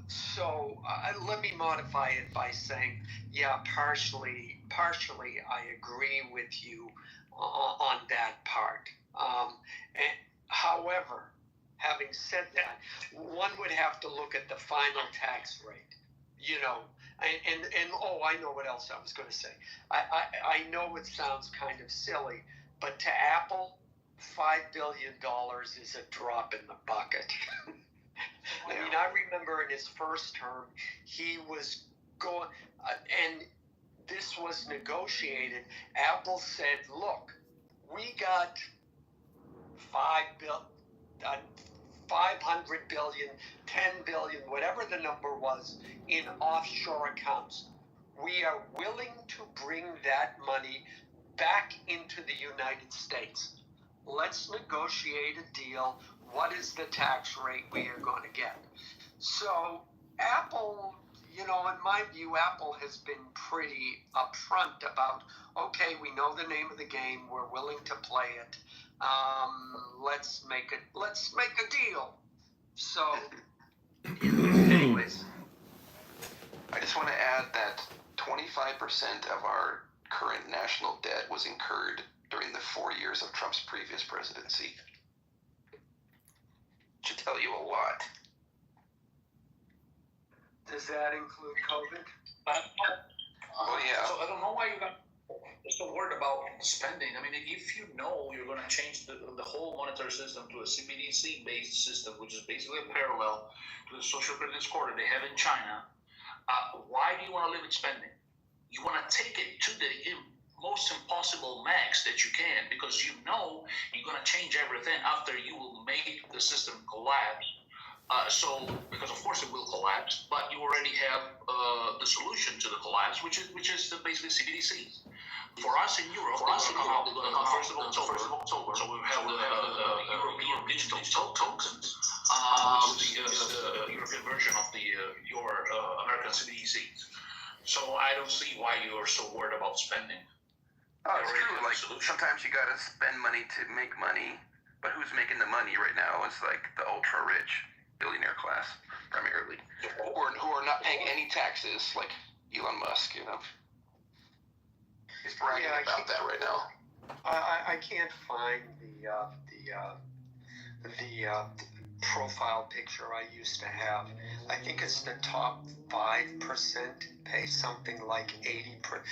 So let me modify it by saying, yeah, partially I agree with you on that part. However, having said that, one would have to look at the final tax rate, and I know what else I was going to say. I know it sounds kind of silly, but to Apple, $5 billion is a drop in the bucket. I mean, I remember in his first term, he was going, and this was negotiated. Apple said, look, we got $500 billion, $10 billion, whatever the number was, in offshore accounts. We are willing to bring that money back into the United States. Let's negotiate a deal. What is the tax rate we are going to get? So Apple, in my view, Apple has been pretty upfront about, okay, we know the name of the game, we're willing to play it. Let's make a deal. So, anyways, I just want to add that 25% of our current national debt was incurred during the 4 years of Trump's previous presidency. Should tell you a lot. Does that include COVID? Yeah. So I don't know why you got so worried about spending. I mean, if you know you're going to change the whole monetary system to a CBDC-based system, which is basically a parallel to the social credit score that they have in China, why do you want to limit spending? You want to take it to the most impossible max that you can, because you know you're going to change everything after you will make the system collapse. Because of course it will collapse, but you already have the solution to the collapse, which is basically CBDCs. For us in Europe, they're going to come out the 1st of October. So we have the European digital tokens, the European version of your American CBDCs. So I don't see why you are so worried about spending. Oh, it's true. Like, sometimes you gotta spend money to make money, but who's making the money right now is like the ultra rich billionaire class, primarily, who are not paying any taxes, like Elon Musk. He's bragging about that right now. I can't find the profile picture I used to have. I think it's the top 5% pay something like 80%.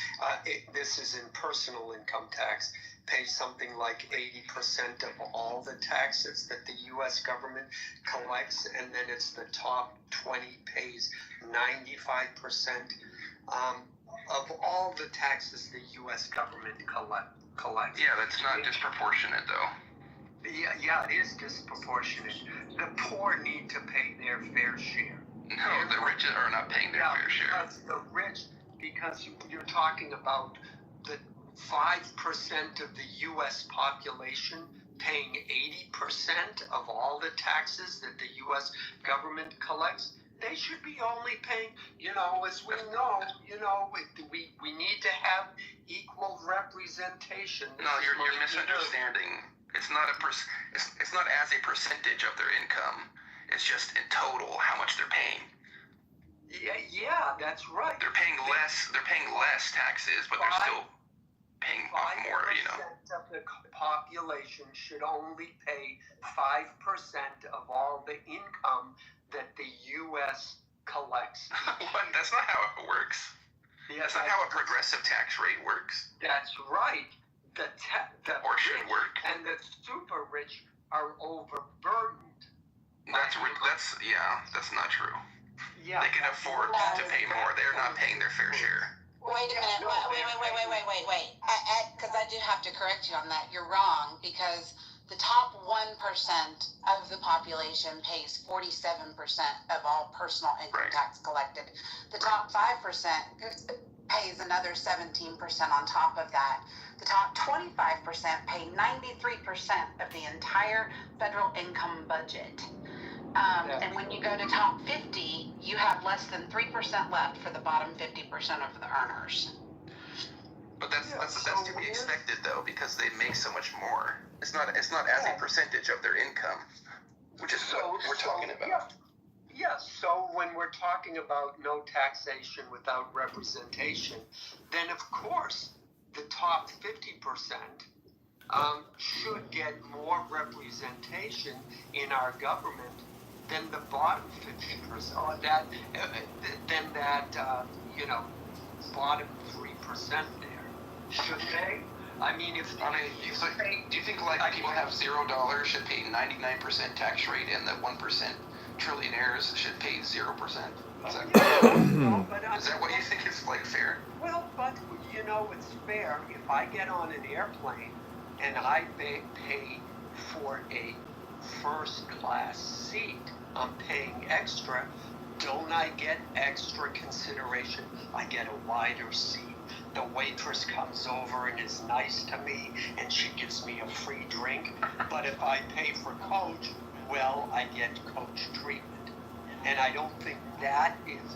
This is in personal income tax. Pay something like 80% of all the taxes that the U.S. government collects, and then it's the top 20 pays 95% of all the taxes the U.S. government collects. Yeah, that's not disproportionate, though. Yeah, it is disproportionate. The poor need to pay their fair share. No, the rich are not paying their fair share. Because you're talking about the 5% of the U.S. population paying 80% of all the taxes that the U.S. government collects. They should be only paying, as we know, we need to have equal representation. No, you're misunderstanding. It's not it's not as a percentage of their income. It's just in total how much they're paying. Yeah, that's right. They're paying less taxes, but they're still paying more. 5% of the population should only pay 5% of all the income that the U.S. collects. That's not how it works. That's not how a progressive tax rate works. That's right. Or should work. And the super rich are overburdened. That's not true. Yeah. They can afford to pay more. They're not paying their fair share. Wait a minute. Wait. Because I do have to correct you on that. You're wrong, because the top 1% of the population pays 47% of all personal income tax collected. The top 5% pays another 17% on top of that. The top 25% pay 93% of the entire federal income budget. And when you go to top 50, you have less than 3% left for the bottom 50% of the earners. But that's to be expected, though, because they make so much more. It's not as a percentage of their income, which is what we're talking about. Yes, so when we're talking about no taxation without representation, then of course the top 50% should get more representation in our government than the bottom 50%, or than that bottom 3% there. Should they? Do you think like people have $0 should pay 99% tax rate and the 1% trillionaires should pay 0%? Is that what you think is fair? Well, but it's fair. If I get on an airplane and I pay for a first class seat, I'm paying extra. Don't I get extra consideration? I get a wider seat. The waitress comes over and is nice to me, and she gives me a free drink. But if I pay for coach, well, I get coach treatment. And I don't think that is,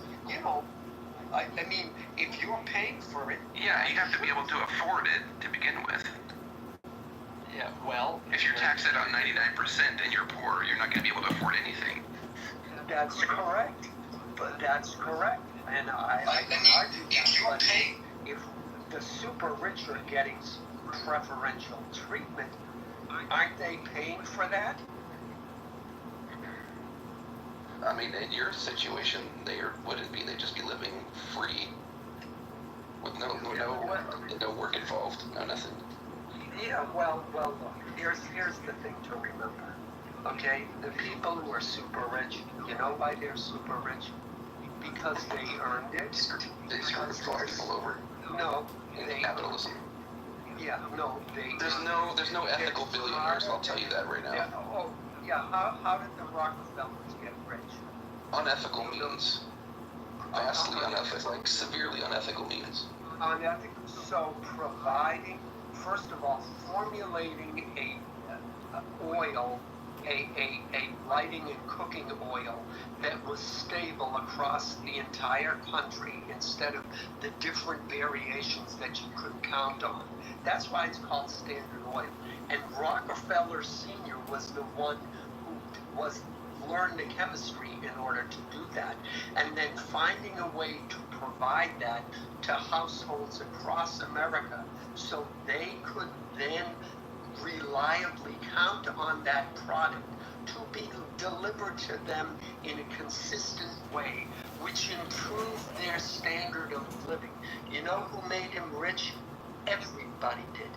I mean, if you're paying for it. Yeah, you have to be able to afford it to begin with. Yeah, well. If you're taxed at about 99% and you're poor, you're not going to be able to afford anything. That's correct. But that's correct. And I can argue that. But if the super rich are getting preferential treatment, aren't they paying for that? I mean, in your situation, wouldn't be. They'd just be living free, with no work involved, no nothing. Yeah, well, look. Here's the thing to remember. Okay, the people who are super rich, you know why they're super rich? Because they earned it. They screw people over. No, capitalism. Yeah, no, There's no ethical billionaires. I'll tell you that right now. How did the Rockefellers get rich? Unethical means. Vastly unethical, like severely unethical means. Unethical. So providing, first of all, formulating a lighting and cooking oil that was stable across the entire country instead of the different variations that you could count on. That's why it's called Standard Oil. And Rockefeller Sr. was the one who learned the chemistry in order to do that. And then finding a way to provide that to households across America so they could then reliably count on that product to be delivered to them in a consistent way, which improved their standard of living. You know who made him rich? Everybody did.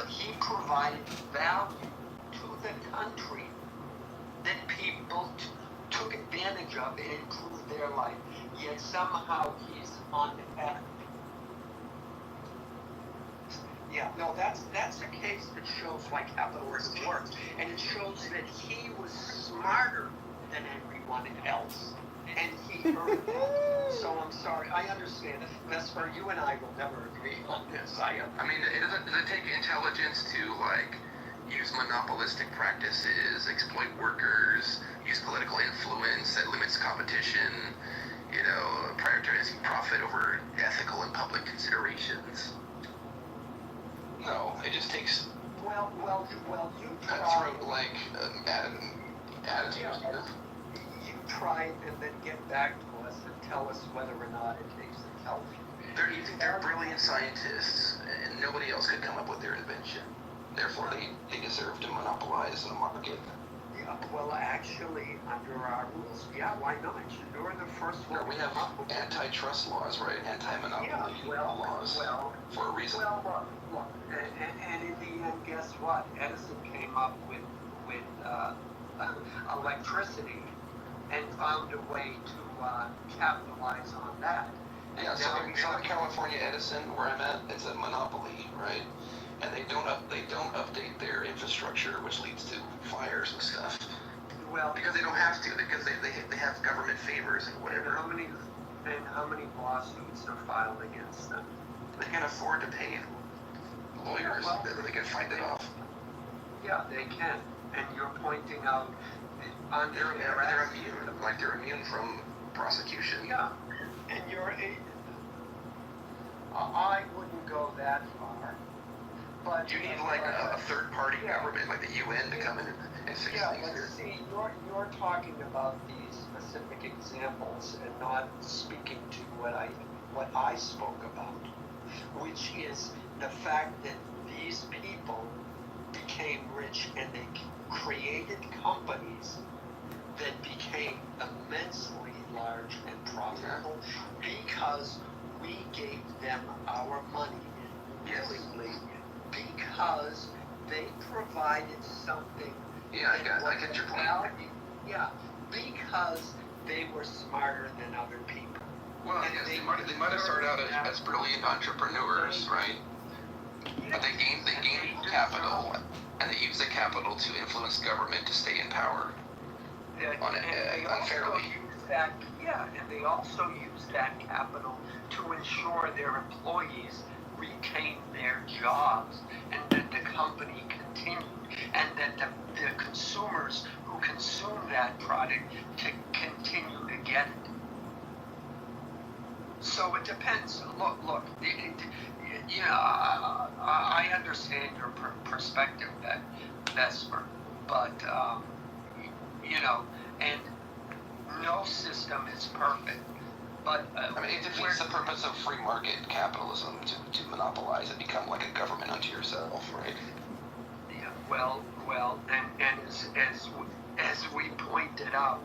He provided value to the country that people took advantage of and improved their life. Yet somehow he's unethical. Yeah, no, that's a case that shows why capitalism works, and it shows that he was smarter than everyone else, and he earned that. So I'm sorry, I understand. Vesper, you and I will never agree on this. I mean, does it take intelligence to use monopolistic practices, exploit workers, use political influence that limits competition? Prioritizing profit over ethical and public considerations. No, it just takes well, you cutthroat attitude. You try it and then get back to us and tell us whether or not it takes intelligence. They're brilliant scientists, and nobody else could come up with their invention. Therefore, they deserve to monopolize the market. Yeah, well, actually, under our rules, yeah, why not? You're the first one. We have antitrust laws, right? Anti-monopoly laws for a reason. Well, look, and in the end, guess what? Edison came up with electricity and found a way to capitalize on that. Yeah, so Southern California Edison, where I'm at, it's a monopoly, right? And they don't update their infrastructure, which leads to fires and stuff. Well, because they don't have to, because they have government favors and whatever. How many lawsuits are filed against them? They can afford to pay lawyers. They can fight it off. Yeah, they can. And you're pointing out they're immune, they're immune from prosecution. Yeah, and I wouldn't go that far. But you need a third-party government, like the UN, to come in and fix things here. See, you're talking about these specific examples and not speaking to what I spoke about, which is the fact that these people became rich and they created companies that became immensely large and profitable because we gave them our money willingly. Because they provided something. Yeah, I get your point. Yeah, because they were smarter than other people. Well, yes, they might have started out as brilliant entrepreneurs, right? But they gained capital, and they used the capital to influence government to stay in power unfairly. And they also used that capital to ensure their employees retain their jobs and that the company continued and that the consumers who consume that product can continue to get it. So it depends. Look. I understand your perspective, Vesper, but and no system is perfect. But I mean, it defeats the purpose of free market capitalism to monopolize and become like a government unto yourself, right? Yeah. Well, and as we pointed out,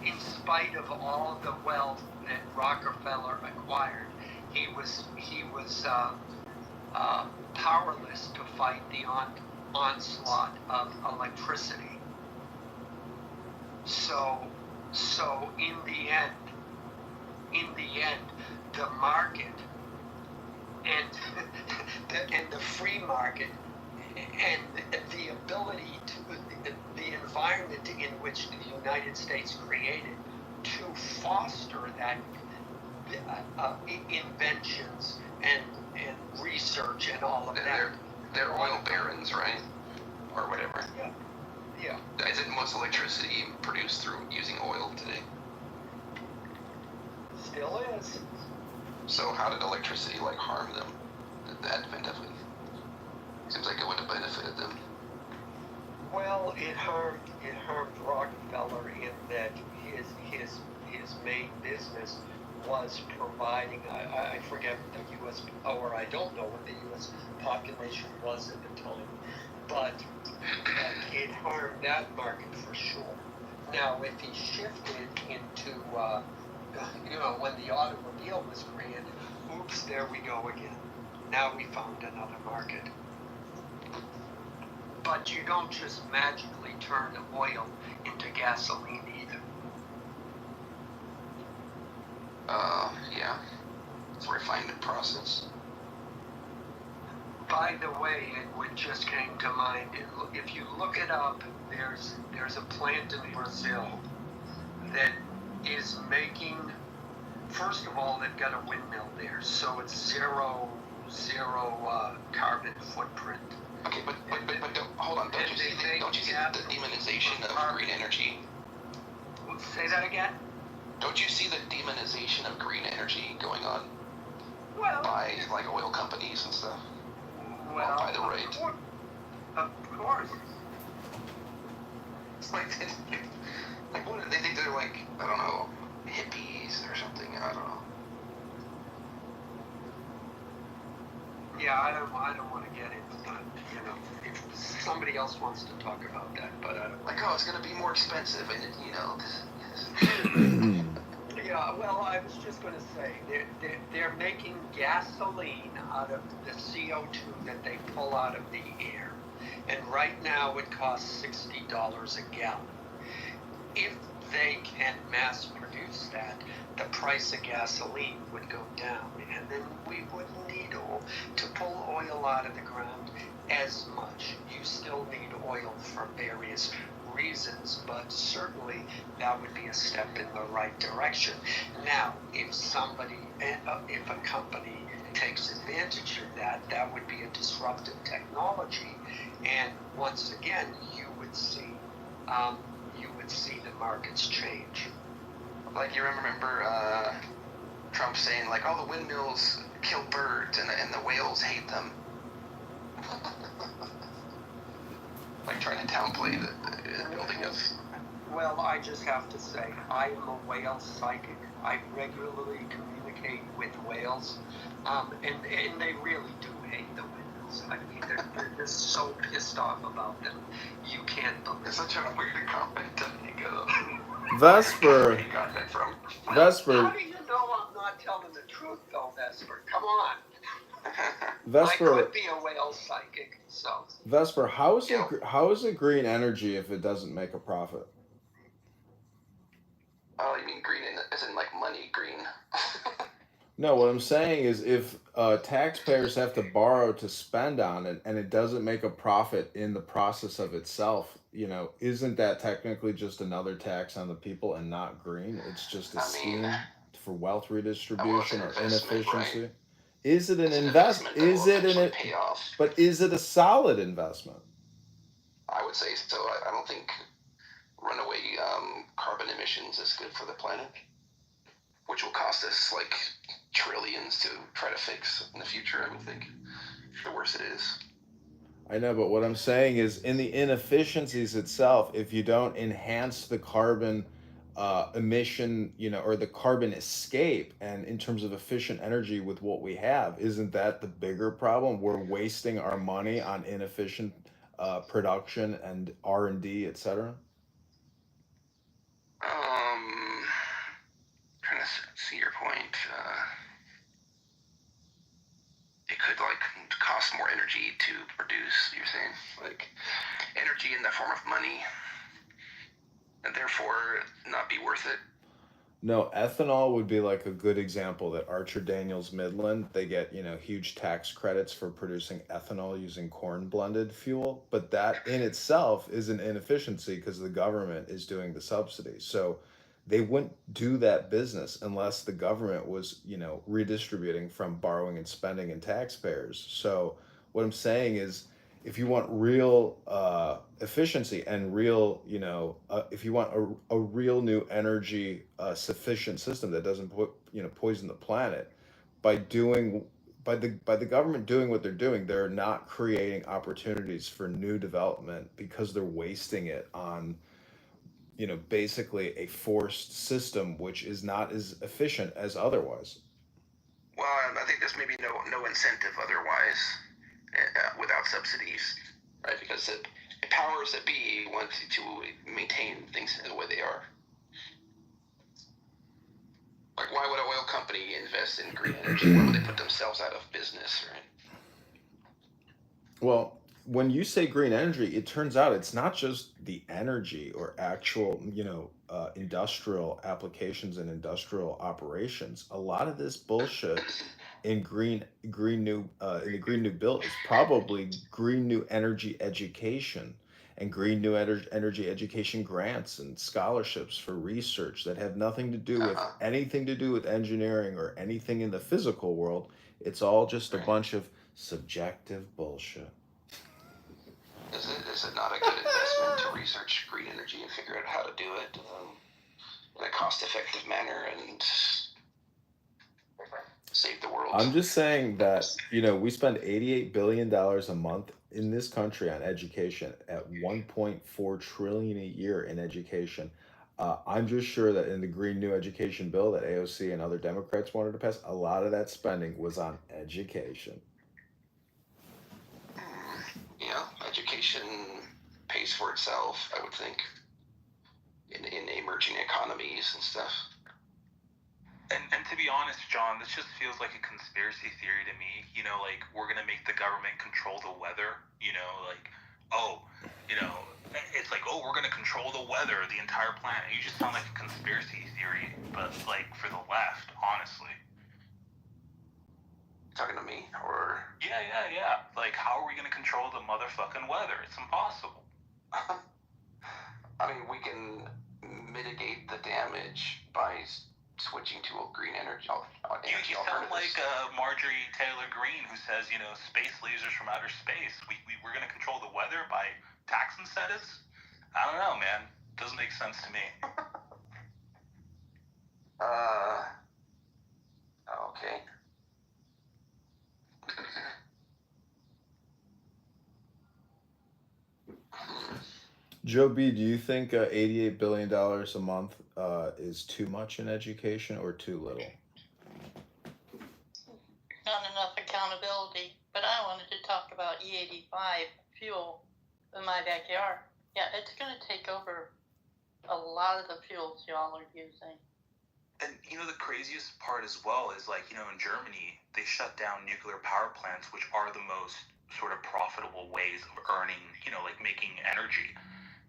in spite of all the wealth that Rockefeller acquired, he was powerless to fight the onslaught of electricity. So in the end, the market and the free market and the ability to the environment in which the United States created to foster that inventions and research and all of that. They're oil barons, right? Or whatever. Yeah. Isn't most electricity produced through using oil today? Still is. So how did electricity harm them? That definitely seems like it would have benefited them. Well, it harmed Rockefeller in that his main business was providing. I forget the U.S. or I don't know what the U.S. population was at the time, but it harmed that market for sure. Now, if he shifted into when the automobile was created, oops, there we go again. Now we found another market. But you don't just magically turn oil into gasoline either. Yeah. It's a refined process. By the way, it just came to mind. If you look it up, there's a plant in Brazil that is making. First of all, they've got a windmill there, so it's zero carbon footprint. Okay, but hold on. Don't you see the demonization of green energy? Say that again? Don't you see the demonization of green energy going on? Well, by oil companies and stuff. Well, by the right. Of course. It's what do they think they're I don't know, hippies or something? I don't know. Yeah, I don't want to get into that. If somebody else wants to talk about that, but I don't. It's going to be more expensive, and Yeah, well, I was just going to say they're making gasoline out of the CO2 that they pull out of the air, and right now it costs $60 a gallon. If they can mass produce that, the price of gasoline would go down, and then we wouldn't need to pull oil out of the ground as much. You still need oil for various reasons, but certainly that would be a step in the right direction. Now, if a company takes advantage of that, that would be a disruptive technology, and once again, you would see the markets change. You remember Trump saying all the windmills kill birds and the whales hate them. Trying to downplay the building of. Well, I just have to say, I am a whale psychic. I regularly communicate with whales, and they really do hate the whales. I mean, they're just so pissed off about them. You can't believe it. It's such a weird comment to make Vesper. Vesper. How do you know I'm not telling the truth, though, Vesper? Come on. Vesper. I could be a whale psychic, so. Vesper, how is it green energy if it doesn't make a profit? Oh, you mean green as in money green? No, what I'm saying is if taxpayers have to borrow to spend on it and it doesn't make a profit in the process of itself, isn't that technically just another tax on the people and not green? It's just a scheme for wealth redistribution or inefficiency. Right? Is it an investment? Is it a solid investment? I would say so. I don't think runaway carbon emissions is good for the planet, which will cost us like trillions to try to fix in the future, I would think. The worse it is. I know, but what I'm saying is, in the inefficiencies itself, if you don't enhance the carbon emission, or the carbon escape, and in terms of efficient energy with what we have, isn't that the bigger problem? We're wasting our money on inefficient production and R&D, etc. Trying to see your point. It could like cost more energy to produce. You're saying like energy in the form of money, and therefore not be worth it. No, ethanol would be like a good example that Archer Daniels Midland, they get, huge tax credits for producing ethanol using corn blended fuel, but that in itself is an inefficiency because the government is doing the subsidies. So they wouldn't do that business unless the government was, redistributing from borrowing and spending and taxpayers. So what I'm saying is, if you want real efficiency and real, if you want a real new energy sufficient system that doesn't poison the planet, by the government doing what they're doing, they're not creating opportunities for new development because they're wasting it on, basically a forced system which is not as efficient as otherwise. Well, I think there's maybe no incentive otherwise without subsidies, right? Because the powers that be want to maintain things the way they are. Like, why would an oil company invest in green energy? Why would they put themselves out of business, right? Well, when you say green energy, it turns out it's not just the energy or actual, industrial applications and industrial operations. A lot of this bullshit in in the Green New Bill is probably green new energy education and green new energy education grants and scholarships for research that have nothing to do with anything to do with engineering or anything in the physical world. It's all just a bunch of subjective bullshit. Is it not a good investment to research green energy and figure out how to do it in a cost-effective manner and save the world? I'm just saying that, we spend $88 billion a month in this country on education at 1.4 trillion a year in education. I'm just sure that in the Green New Education Bill that AOC and other Democrats wanted to pass, a lot of that spending was on education. Yeah, education pays for itself, I would think, in emerging economies and stuff. And to be honest, John, this just feels like a conspiracy theory to me. Like, we're going to make the government control the weather. It's like, we're going to control the weather, the entire planet. You just sound like a conspiracy theory, but, like, for the left, honestly. Talking to me, or? Yeah. Like, how are we going to control the motherfucking weather? It's impossible. I mean, we can mitigate the damage by switching to a green energy. You sound like Marjorie Taylor Greene, who says, space lasers from outer space. We're going to control the weather by tax incentives? I don't know, man. Doesn't make sense to me. Okay. Joe B., do you think $88 billion a month is too much in education or too little? Not enough accountability, but I wanted to talk about E85 fuel in my backyard. Yeah, it's going to take over a lot of the fuels y'all are using. And, the craziest part as well is, like, in Germany, they shut down nuclear power plants, which are the most sort of profitable ways of earning, like, making energy.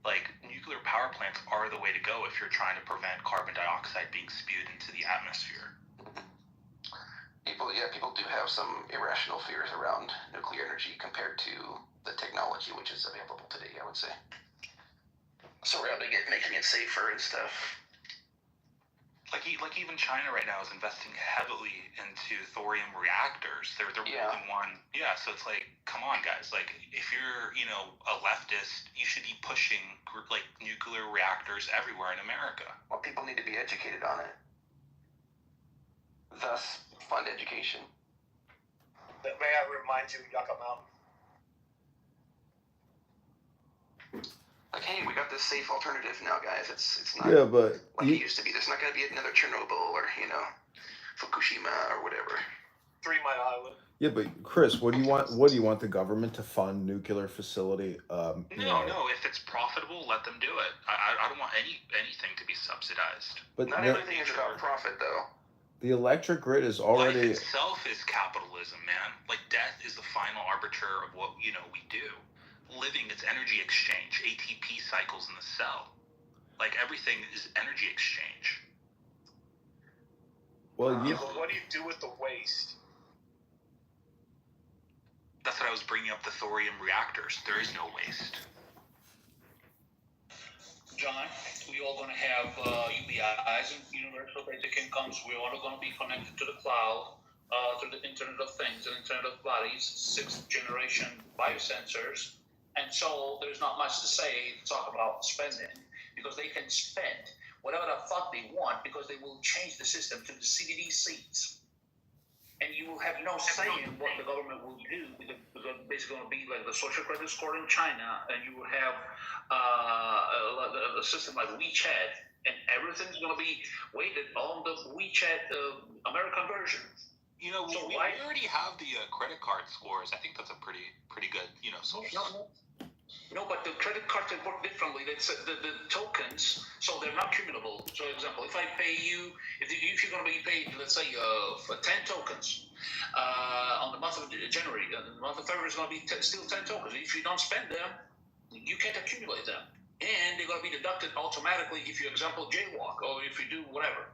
Like, nuclear power plants are the way to go if you're trying to prevent carbon dioxide being spewed into the atmosphere. People do have some irrational fears around nuclear energy compared to the technology which is available today, I would say. Surrounding it, making it safer and stuff. like even China right now is investing heavily into thorium reactors. They're building one. Yeah, so it's like, come on, guys. Like, if you're a leftist, you should be pushing like nuclear reactors everywhere in America. Well, people need to be educated on it. Thus, fund education. But may I remind you, Yucca Mountain? Like, hey, we got this safe alternative now, guys. It's not but like it used to be. There's not going to be another Chernobyl or Fukushima or whatever. 3 Mile Island. Yeah, but Chris, what do you want? What do you want the government to fund nuclear facility? No. If it's profitable, let them do it. I don't want anything to be subsidized. But not everything is about profit, though. The electric grid is already. Life itself is capitalism, man. Like, death is the final arbiter of what we do. Living is energy exchange, ATP cycles in the cell. Like, everything is energy exchange. Well, what do you do with the waste? That's what I was bringing up, the thorium reactors. There is no waste. John, we all going to have UBIs and universal basic incomes. We're all going to be connected to the cloud, through the Internet of Things and Internet of Bodies, 6th generation biosensors. And so there's not much to say to talk about spending, because they can spend whatever the fuck they want, because they will change the system to the CBDCs. And you will have no say in what the government will do, because it's basically going to be like the social credit score in China, and you will have a system like WeChat, and everything's going to be weighted on the WeChat American version. We already have the credit card scores. I think that's a pretty good, social. No, but the credit cards work differently. That's the tokens, so they're not cumulable. So, for example, if I pay you, if you're going to be paid, let's say, for 10 tokens on the month of January, the month of February is going to be still 10 tokens. If you don't spend them, you can't accumulate them, and they're going to be deducted automatically if you, for example, jaywalk, or if you do whatever,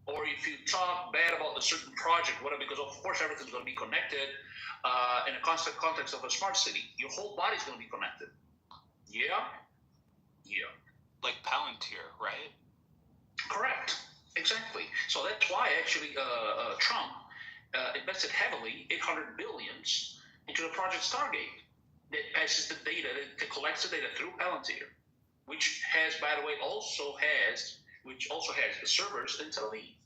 or if you talk bad about a certain project, whatever. Because of course everything's going to be connected in a constant context of a smart city. Your whole body's going to be connected. Yeah. Like Palantir, right? Correct. Exactly. So that's why actually Trump invested heavily, $800 billion into the Project Stargate that passes the data, that collects the data through Palantir, which by the way, also has the servers in Tel Aviv.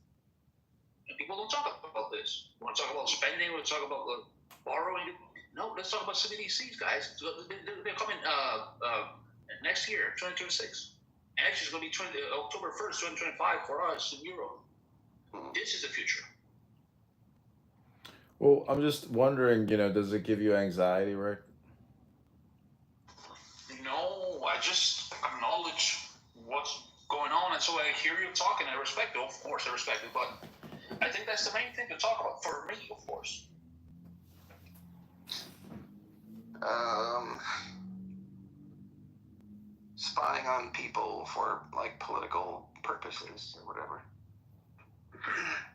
And people don't talk about this. We want to talk about spending. We want to talk about borrowing. No, let's talk about CBDCs, guys. They're coming next year, 2026. Actually, it's going to be October 1st, 2025 for us in Europe. This is the future. Well, I'm just wondering, does it give you anxiety, Rick? No, I just acknowledge what's going on, and so I hear you talking. I respect it, of course, I respect it, but I think that's the main thing to talk about for me, of course. Spying on people for like political purposes or whatever.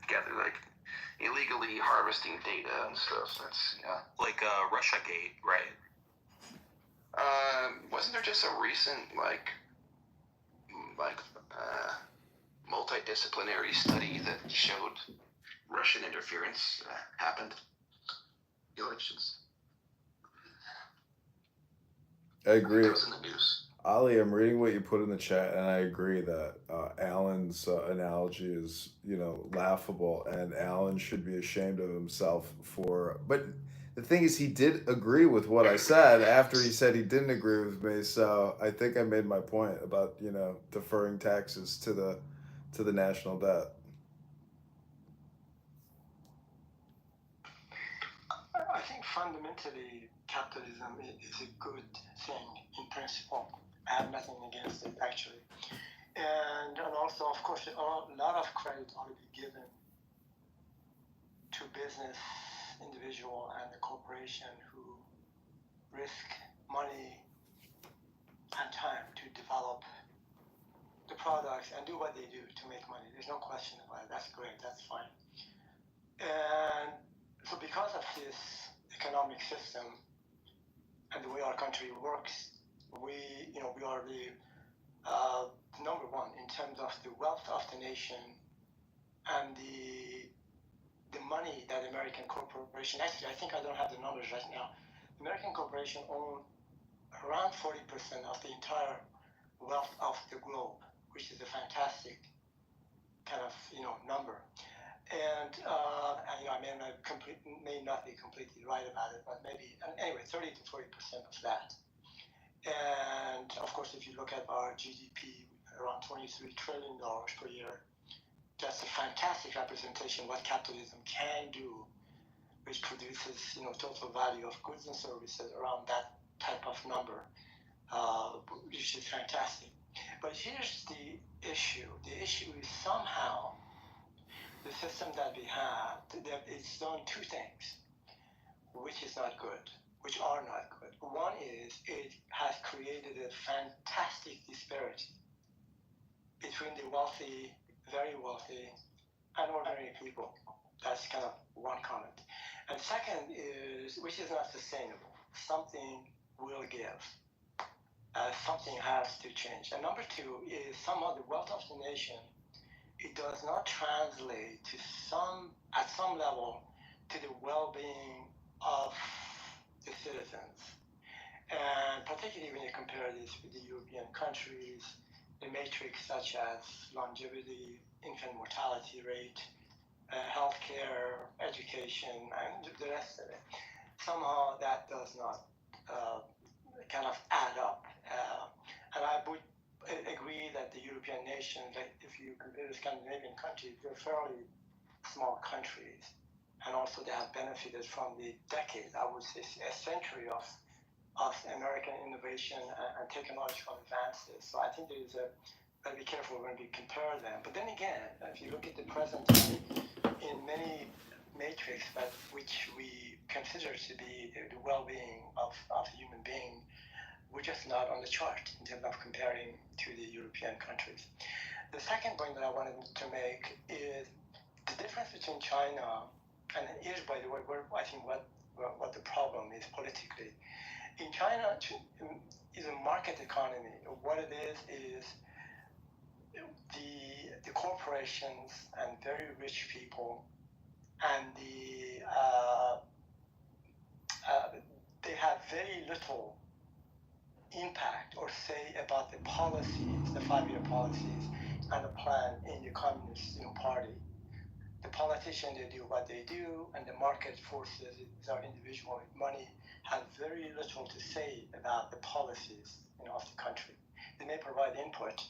Gather like illegally harvesting data and stuff. That's like Russiagate, right? Wasn't there just a recent multidisciplinary study that showed Russian interference happened in elections? I agree. That was in the news. Ali, I'm reading what you put in the chat, and I agree that Alan's analogy is, laughable, and Alan should be ashamed of himself for. But the thing is, he did agree with what I said after he said he didn't agree with me. So I think I made my point about deferring taxes to the national debt. I think fundamentally capitalism is a good thing in principle. I have nothing against it, actually. And also, of course, a lot of credit ought to be given to business, individual, and the corporation who risk money and time to develop the products and do what they do to make money. There's no question about it. That's great. That's fine. And so because of this economic system and the way our country works, we are the number one in terms of the wealth of the nation and the money that American corporation, actually I think I don't have the numbers right now, American corporation own around 40% of the entire wealth of the globe, which is a fantastic kind of number. And I may not be completely right about it, but maybe anyway 30 to 40% of that. And of course, if you look at our GDP, around $23 trillion per year, that's a fantastic representation of what capitalism can do, which produces total value of goods and services around that type of number, which is fantastic. But here's the issue. The issue is somehow the system that we have, it's done two things, which are not good. One is it has created a fantastic disparity between the wealthy, very wealthy, and ordinary people. That's kind of one comment. And second is, which is not sustainable. Something will give. Something has to change. And number two is somehow the wealth of the nation, it does not translate at some level to the well-being of the citizens. And particularly when you compare this with the European countries, the matrix such as longevity, infant mortality rate, healthcare, education, and the rest of it. Somehow that does not kind of add up. And I would agree that the European nations, like if you compare the Scandinavian countries, they're fairly small countries. And also they have benefited from the decade, I would say a century of American innovation and technological advances. So I think there's gotta be careful when we compare them. But then again, if you look at the present time, in many matrix which we consider to be the well-being of a human being, we're just not on the chart in terms of comparing to the European countries. The second point that I wanted to make is the difference between China, and here's, by the way, I think what the problem is politically. In China, is a market economy. What it is the corporations and very rich people, and they have very little impact or say about the policies, the 5-year policies, and the plan in the Communist Party. The politicians, they do what they do, and the market forces, our individual money, have very little to say about the policies of the country. They may provide input,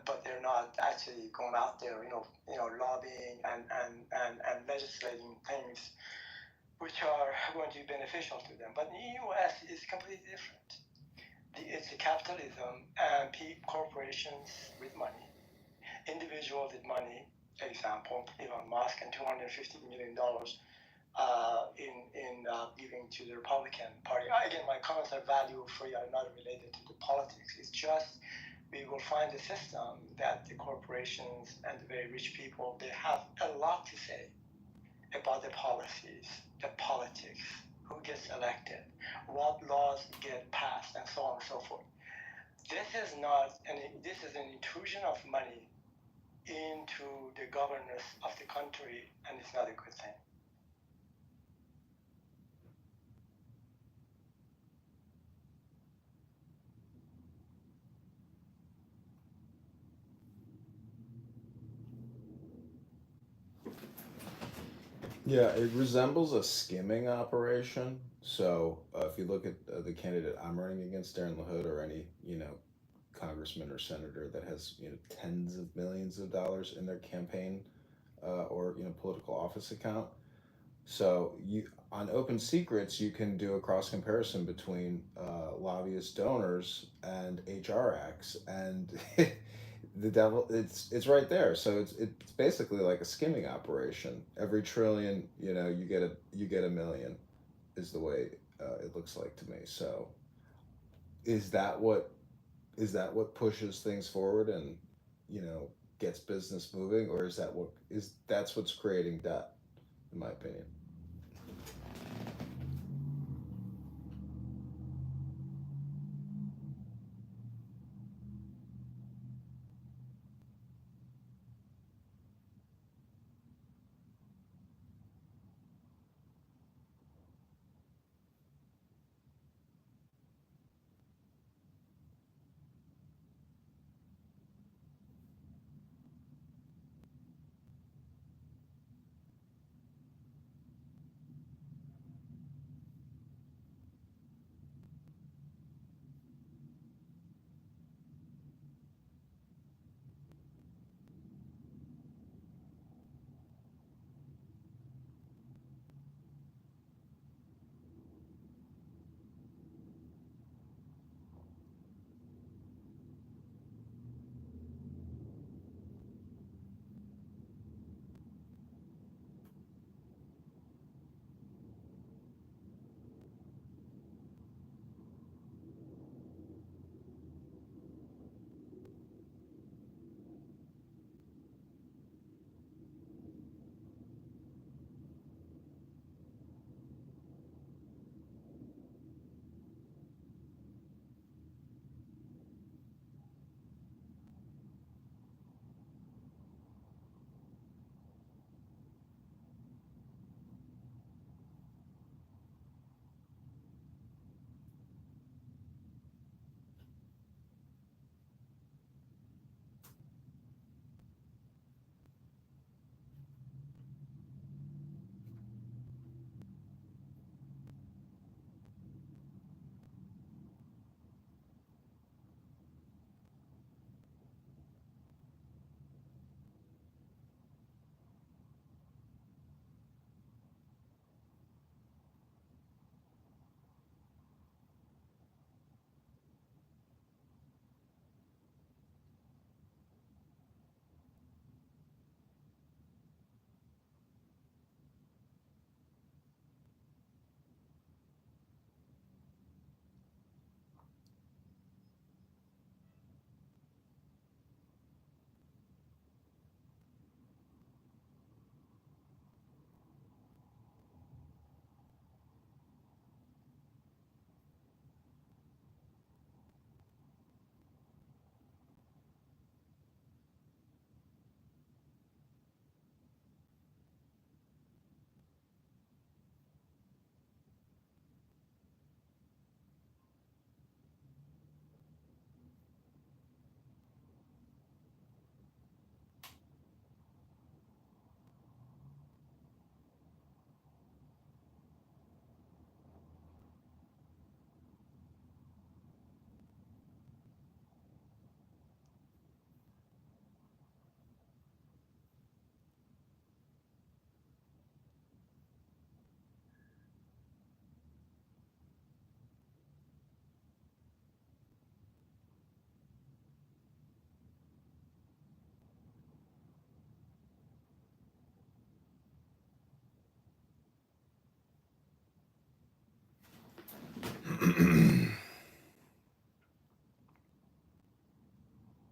but they're not actually going out there, lobbying and legislating things which are going to be beneficial to them. But in the U.S., it's completely different. It's a capitalism and corporations with money, individuals with money. Example, Elon Musk and $250 million in giving to the Republican Party. Again, my comments are value-free, are not related to the politics. It's just we will find a system that the corporations and the very rich people, they have a lot to say about the policies, the politics, who gets elected, what laws get passed, and so on and so forth. This is an intrusion of money into the governance of the country, and it's not a good thing. Yeah, it resembles a skimming operation. So if you look at the candidate I'm running against, Darren LaHood, or any congressman or senator that has tens of millions of dollars in their campaign or political office account. So you on Open Secrets, you can do a cross comparison between lobbyist donors and HR acts, and the devil it's right there. So it's basically like a skimming operation. Every trillion, you get a million, is the way it looks like to me. So is that what pushes things forward and gets business moving, or is that's what's creating debt, in my opinion?